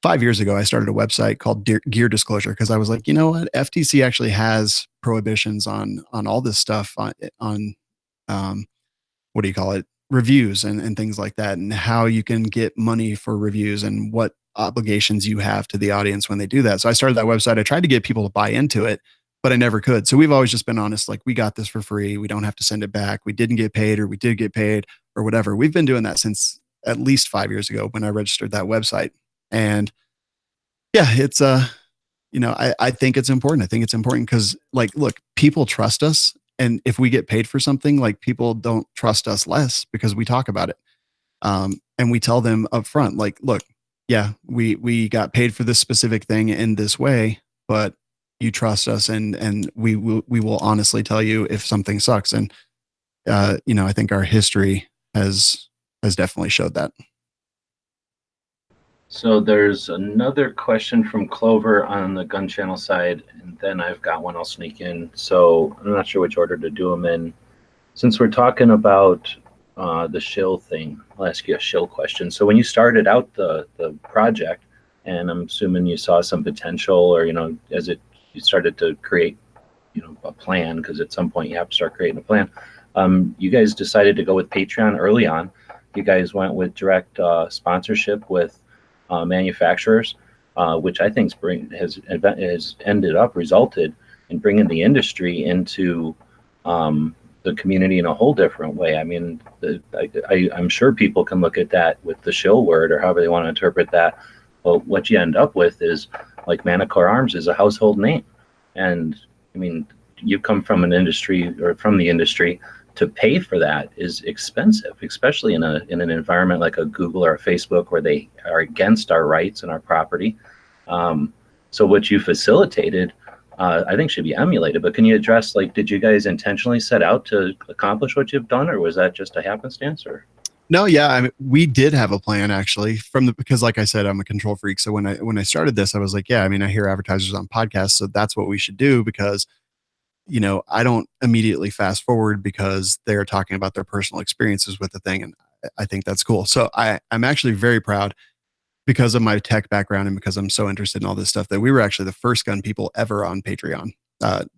5 years ago, I started a website called Gear Disclosure, because I was like, you know what, FTC actually has prohibitions on all this stuff on what do you call it, reviews and things like that, and how you can get money for reviews and what obligations you have to the audience when they do that. So I started that website. I tried to get people to buy into it, but I never could. So we've always just been honest, like, we got this for free. We don't have to send it back. We didn't get paid, or we did get paid, or whatever. We've been doing that since at least 5 years ago when I registered that website. And yeah, it's I think it's important. I think it's important because, like, look, people trust us. And if we get paid for something, like, people don't trust us less because we talk about it. And we tell them up front, like, look, yeah, we got paid for this specific thing in this way, but you trust us, and we will honestly tell you if something sucks. And I think our history has definitely showed that. So there's another question from Clover on the gun channel side, and then I've got one I'll sneak in. So I'm not sure which order to do them in. Since we're talking about the shill thing, I'll ask you a shill question. So when you started out the project, and I'm assuming you saw some potential, or as you started to create a plan, because at some point you have to start creating a plan. You guys decided to go with Patreon early on. You guys went with direct sponsorship with manufacturers, which I think has resulted in bringing the industry into the community in a whole different way. I mean, I'm sure people can look at that with the shill word, or however they want to interpret that. But what you end up with is, like, Manticore Arms is a household name. And I mean, you come from an industry, or from the industry, to pay for that is expensive, especially in an environment like a Google or a Facebook, where they are against our rights and our property. So what you facilitated, I think, should be emulated. But can you address, like, did you guys intentionally set out to accomplish what you've done, or was that just a happenstance? Or no, yeah, I mean, we did have a plan, actually, because, like I said, I'm a control freak. So when I started this, I was like, yeah, I mean, I hear advertisers on podcasts, so that's what we should do, because I don't immediately fast forward because they're talking about their personal experiences with the thing. And I think that's cool. So I'm actually very proud, because of my tech background and because I'm so interested in all this stuff, that we were actually the first gun people ever on Patreon.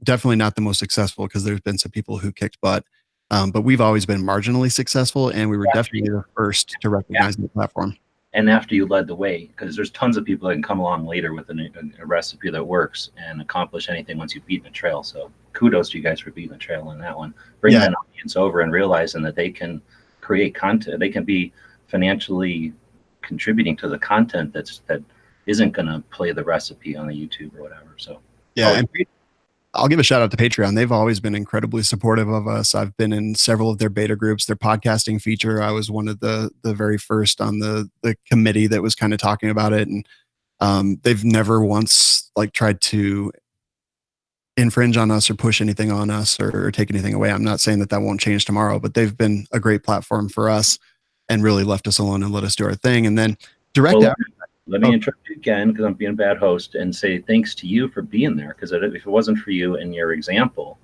Definitely not the most successful, because there's been some people who kicked butt. But we've always been marginally successful, and we were definitely the first to recognize the platform. And after you led the way, because there's tons of people that can come along later with a recipe that works and accomplish anything once you've beaten a trail. So kudos to you guys for beating the trail on that one. Bringing an audience over and realizing that they can create content. They can be financially contributing to the content that isn't going to play the recipe on the YouTube or whatever. So yeah, and I'll give a shout out to Patreon. They've always been incredibly supportive of us. I've been in several of their beta groups, their podcasting feature. I was one of the very first on the committee that was kind of talking about it. And they've never once, like, tried to infringe on us or push anything on us or take anything away. I'm not saying that won't change tomorrow, but they've been a great platform for us. and really left us alone and let us do our thing. And then direct well, let me interrupt you again, because I'm being a bad host, and say thanks to you for being there. Because if it wasn't for you and your example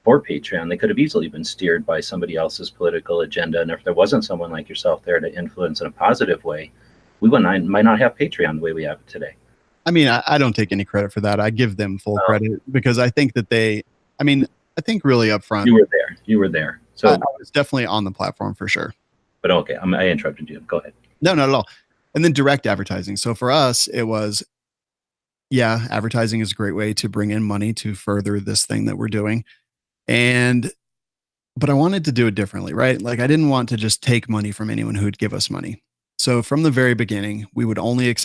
for Patreon, they could have easily been steered by somebody else's political agenda. And if there wasn't someone like yourself there to influence in a positive way, we might not have Patreon the way we have it today. I mean, I don't take any credit for that. I give them full credit, because I think that I think really upfront. You were there. So I was definitely on the platform for sure. But okay, I interrupted you. Go ahead. No, not at all. And then direct advertising. So for us, it was, yeah, advertising is a great way to bring in money to further this thing that we're doing. But I wanted to do it differently, right? Like, I didn't want to just take money from anyone who would give us money. So from the very beginning, we would only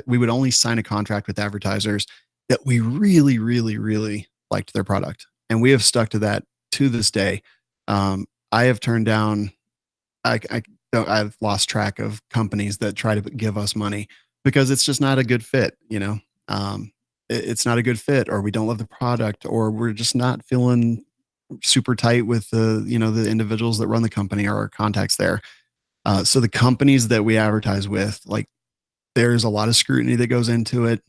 we would only sign a contract with advertisers that we really, really, really liked their product. And we have stuck to that to this day. I have turned down, I've lost track of companies that try to give us money because it's just not a good fit, it's not a good fit, or we don't love the product, or we're just not feeling super tight with the individuals that run the company or our contacts there. So the companies that we advertise with, like, there's a lot of scrutiny that goes into it.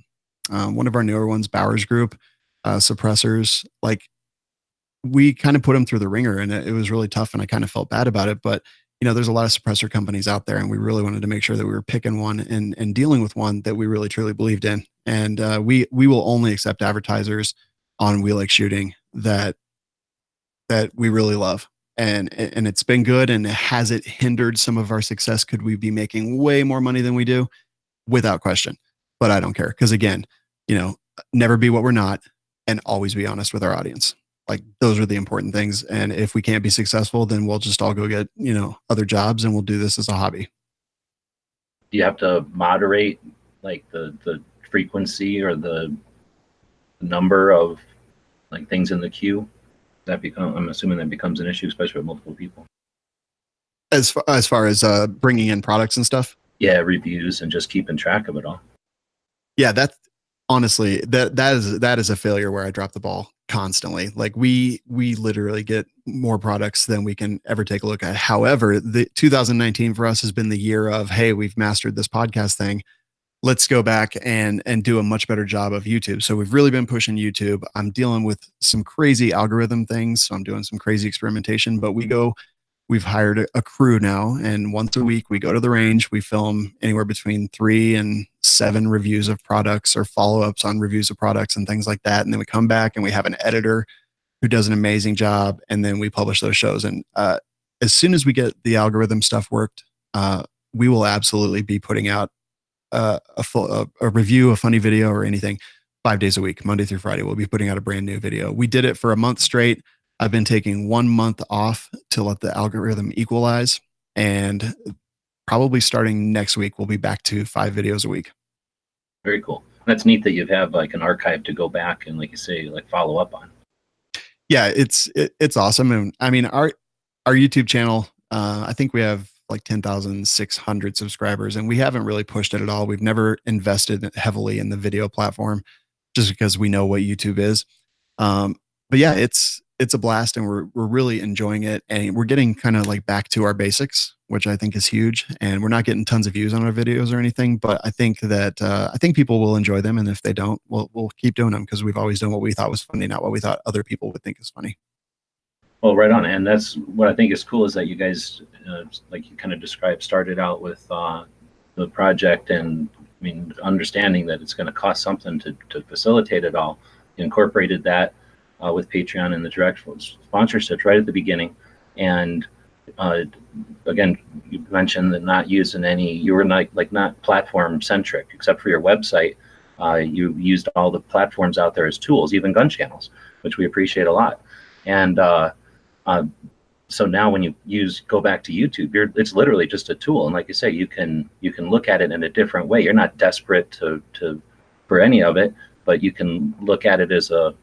One of our newer ones, Bowers Group, suppressors, like, we kind of put them through the ringer, and it was really tough, and I kind of felt bad about it. But there's a lot of suppressor companies out there, and we really wanted to make sure that we were picking one and dealing with one that we really truly believed in. And we will only accept advertisers on We Like Shooting that we really love. And it's been good. And has it hindered some of our success? Could we be making way more money than we do? Without question. But I don't care. Because again, never be what we're not, and always be honest with our audience. Like, those are the important things. And if we can't be successful, then we'll just all go get, other jobs, and we'll do this as a hobby. Do you have to moderate, like, the frequency or the number of, like, things in the queue? I'm assuming that becomes an issue, especially with multiple people. As far as bringing in products and stuff? Yeah, reviews and just keeping track of it all. Yeah, that's honestly, that is a failure where I drop the ball constantly. Like, we literally get more products than we can ever take a look at. However, the 2019 for us has been the year of, hey, we've mastered this podcast thing. Let's go back and do a much better job of YouTube. So we've really been pushing YouTube. I'm dealing with some crazy algorithm things. So I'm doing some crazy experimentation, but we've hired a crew now, and once a week we go to the range. We film anywhere between 3 and 7 reviews of products, or follow-ups on reviews of products and things like that. And then we come back and we have an editor who does an amazing job. And then we publish those shows. And as soon as we get the algorithm stuff worked, we will absolutely be putting out a review, a funny video, or anything 5 days a week, Monday through Friday. We'll be putting out a brand new video. We did it for a month straight. I've been taking 1 month off to let the algorithm equalize, and probably starting next week, we'll be back to 5 videos a week. Very cool. That's neat that you have like an archive to go back and, like you say, like, follow up on. Yeah, it's awesome. And I mean, our YouTube channel, I think we have like 10,600 subscribers, and we haven't really pushed it at all. We've never invested heavily in the video platform, just because we know what YouTube is. But yeah, it's a blast, and we're really enjoying it, and we're getting kind of like back to our basics, which I think is huge. And we're not getting tons of views on our videos or anything, but I think that I think people will enjoy them, and if they don't, we'll keep doing them, because we've always done what we thought was funny, not what we thought other people would think is funny. Well, right on. And that's what I think is cool, is that you guys, like you kind of described, started out with the project, and I mean, understanding that it's going to cost something to facilitate it all. You incorporated that with Patreon and the direct sponsorships right at the beginning. And again, you mentioned that not using you were not platform centric, except for your website. You used all the platforms out there as tools, even gun channels, which we appreciate a lot. And so now when you go back to YouTube, it's literally just a tool. And like you say, you can look at it in a different way. You're not desperate for any of it, but you can look at it as a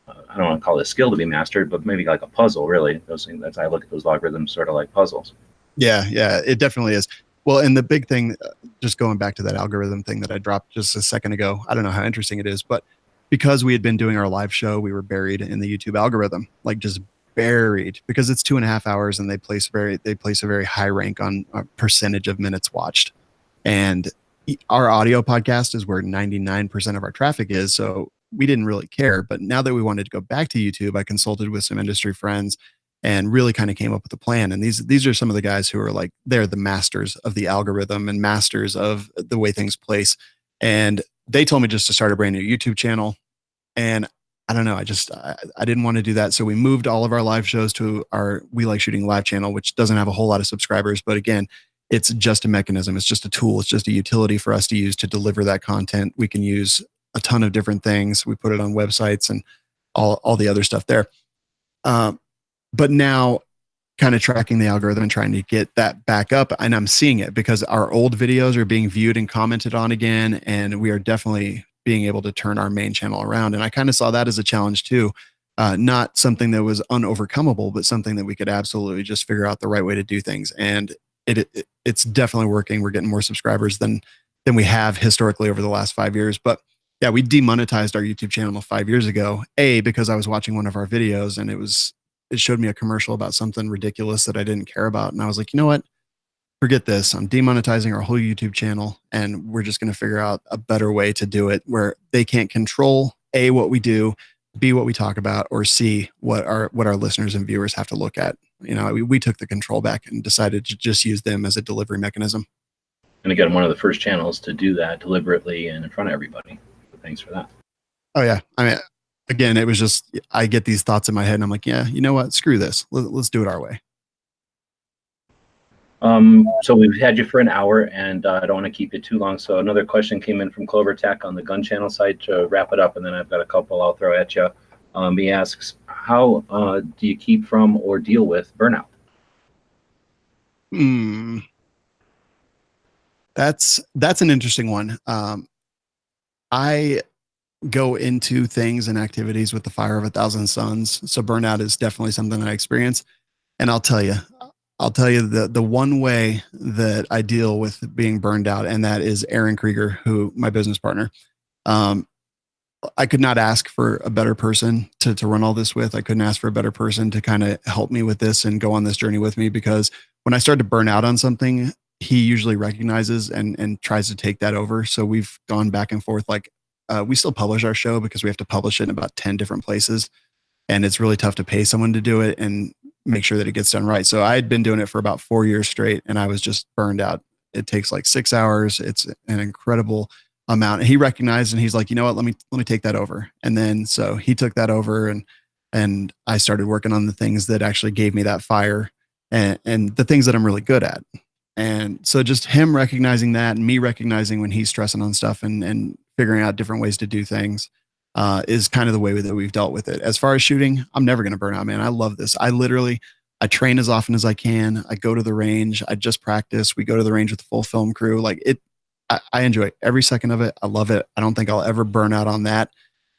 I don't want to call it a skill to be mastered, but maybe like a puzzle, really. Those things, I look at those algorithms sort of like puzzles. Yeah, it definitely is. Well, and the big thing, just going back to that algorithm thing that I dropped just a second ago, I don't know how interesting it is, but because we had been doing our live show, we were buried in the YouTube algorithm, like just buried because it's 2.5 hours, and they place a very high rank on a percentage of minutes watched. And our audio podcast is where 99% of our traffic is. So we didn't really care. But now that we wanted to go back to YouTube, I consulted with some industry friends and really kind of came up with a plan. And these are some of the guys who are like, they're the masters of the algorithm and masters of the way things place. And they told me just to start a brand new YouTube channel. And I don't know, I didn't want to do that. So we moved all of our live shows to our We Like Shooting live channel, which doesn't have a whole lot of subscribers. But again, it's just a mechanism. It's just a tool. It's just a utility for us to use to deliver that content. We can use a ton of different things. We put it on websites and all the other stuff there. But now kind of tracking the algorithm and trying to get that back up. And I'm seeing it because our old videos are being viewed and commented on again. And we are definitely being able to turn our main channel around. And I kind of saw that as a challenge too. Not something that was unovercomable, but something that we could absolutely just figure out the right way to do things. And it's definitely working. We're getting more subscribers than we have historically over the last 5 years. But yeah, we demonetized our YouTube channel 5 years ago, because I was watching one of our videos and it showed me a commercial about something ridiculous that I didn't care about. And I was like, you know what? Forget this. I'm demonetizing our whole YouTube channel, and we're just going to figure out a better way to do it where they can't control A, what we do, B, what we talk about, or C, what our listeners and viewers have to look at. We took the control back and decided to just use them as a delivery mechanism. And again, one of the first channels to do that deliberately and in front of everybody. So thanks for that. Oh yeah. I mean, again, it was just, I get these thoughts in my head and I'm like, yeah, you know what? Screw this. Let's do it our way. So we've had you for an hour, and I don't want to keep you too long. So another question came in from Clover Tech on the gun channel side to wrap it up, and then I've got a couple I'll throw at you. He asks, how do you keep from or deal with burnout? That's an interesting one. I go into things and activities with the fire of 1,000 suns. So burnout is definitely something I experience. And I'll tell you the one way that I deal with being burned out, and that is Aaron Krieger, my business partner. I could not ask for a better person to run all this with. I couldn't ask for a better person to kind of help me with this and go on this journey with me, because when I start to burn out on something, he usually recognizes and tries to take that over. So we've gone back and forth. Like we still publish our show because we have to publish it in about 10 different places. And it's really tough to pay someone to do it and make sure that it gets done right. So I had been doing it for about 4 years straight, and I was just burned out. It takes like 6 hours. It's an incredible amount. And he recognized, and he's like, you know what, let me take that over. And then, so he took that over, and I started working on the things that actually gave me that fire and the things that I'm really good at. And so just him recognizing that, and me recognizing when he's stressing on stuff and figuring out different ways to do things, is kind of the way that we've dealt with it. As far as shooting, I'm never going to burn out, man. I love this. I train as often as I can. I go to the range. I just practice. We go to the range with the full film crew. Like I enjoy every second of it. I love it. I don't think I'll ever burn out on that.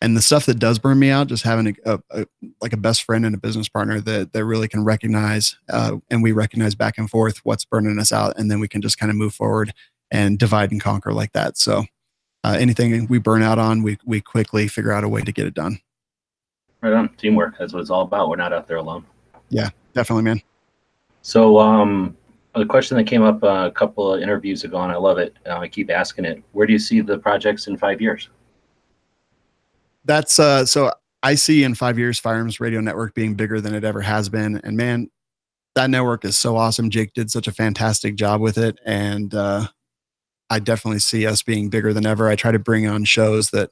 And the stuff that does burn me out, just having a best friend and a business partner that really can recognize, and we recognize back and forth what's burning us out. And then we can just kind of move forward and divide and conquer like that. So anything we burn out on, we quickly figure out a way to get it done. Right on. Teamwork. That's what it's all about. We're not out there alone. Yeah, definitely, man. So a question that came up a couple of interviews ago, and I love it. I keep asking it. Where do you see the projects in 5 years? That's so I see in 5 years, Firearms Radio Network being bigger than it ever has been. And man, that network is so awesome. Jake did such a fantastic job with it. And I definitely see us being bigger than ever. I try to bring on shows that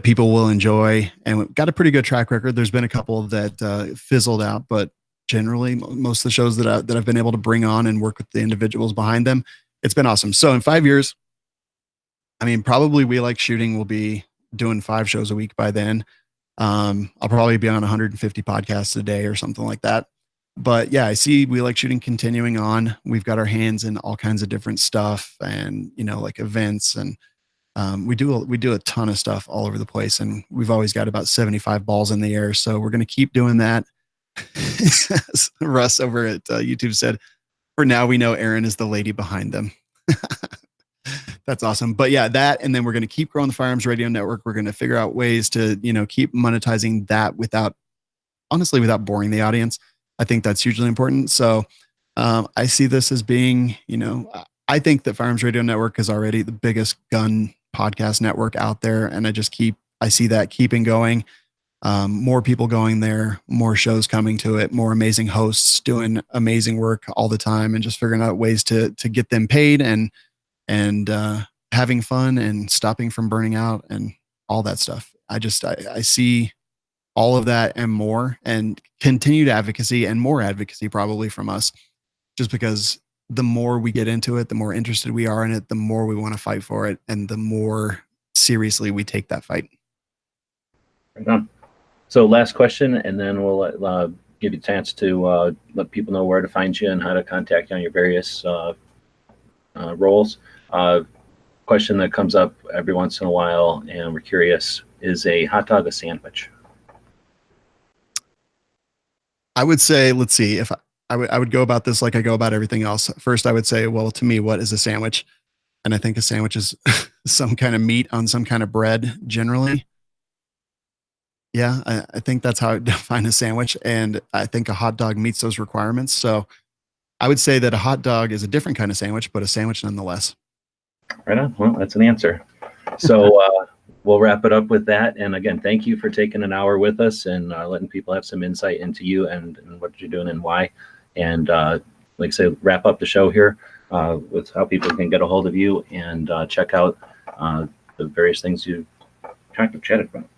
people will enjoy, and we've got a pretty good track record. There's been a couple that fizzled out, but generally most of the shows that I've been able to bring on and work with the individuals behind them, it's been awesome. So in 5 years, I mean, probably We Like Shooting will be doing 5 shows a week by then. I'll probably be on 150 podcasts a day or something like that. But yeah, I see We Like Shooting continuing on. We've got our hands in all kinds of different stuff, and like events, and we do a ton of stuff all over the place, and we've always got about 75 balls in the air. So we're going to keep doing that. Russ over at YouTube said, for now, we know Aaron is the lady behind them. That's awesome. But yeah, that, and then we're going to keep growing the Firearms Radio Network. We're going to figure out ways to, keep monetizing that without honestly, without boring the audience. I think that's hugely important. So I see this as being, I think that Firearms Radio Network is already the biggest gun podcast network out there. And I see that keeping going. More people going there, more shows coming to it, more amazing hosts doing amazing work all the time, and just figuring out ways to get them paid and having fun and stopping from burning out and all that stuff. I see all of that and more, and continued advocacy and more advocacy probably from us, just because the more we get into it, the more interested we are in it, the more we want to fight for it, and the more seriously we take that fight. Right on. So last question, and then we'll give you a chance to let people know where to find you and how to contact you on your various roles. Question that comes up every once in a while, and we're curious, is a hot dog a sandwich? I would say, let's see, if I would go about this like I go about everything else. First, I would say, well, to me, what is a sandwich? And I think a sandwich is some kind of meat on some kind of bread, generally. Yeah, I think that's how I define a sandwich. And I think a hot dog meets those requirements. So I would say that a hot dog is a different kind of sandwich, but a sandwich nonetheless. Right on. Well, that's an answer. So we'll wrap it up with that. And again, thank you for taking an hour with us and letting people have some insight into you and what you're doing and why. And like I say, wrap up the show here with how people can get a hold of you and check out the various things you kind of chatted about.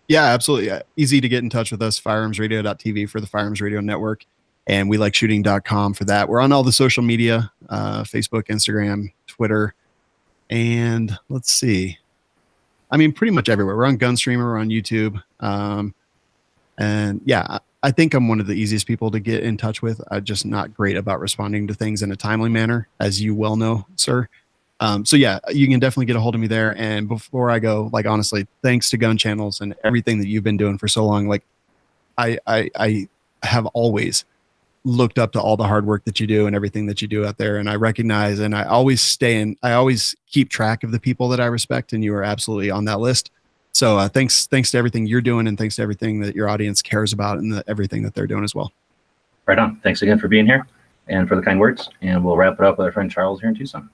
Yeah, absolutely. Easy to get in touch with us, firearmsradio.tv for the Firearms Radio Network, and welikeshooting.com for that. We're on all the social media, Facebook, Instagram, Twitter, and let's see. I mean, pretty much everywhere. We're on Gunstreamer, we're on YouTube. And yeah, I think I'm one of the easiest people to get in touch with. I'm just not great about responding to things in a timely manner, as you well know, sir. So yeah, you can definitely get a hold of me there. And before I go, like, honestly, thanks to Gun Channels and everything that you've been doing for so long. Like I have always looked up to all the hard work that you do and everything that you do out there. And I recognize, and I always I always keep track of the people that I respect, and you are absolutely on that list. So thanks to everything you're doing, and thanks to everything that your audience cares about, and everything that they're doing as well. Right on. Thanks again for being here and for the kind words. And we'll wrap it up with our friend Charles here in Tucson.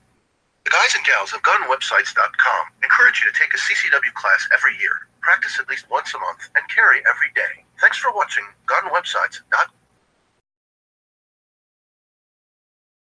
The guys and gals of gunwebsites.com encourage you to take a CCW class every year, practice at least once a month, and carry every day. Thanks for watching gunwebsites.com.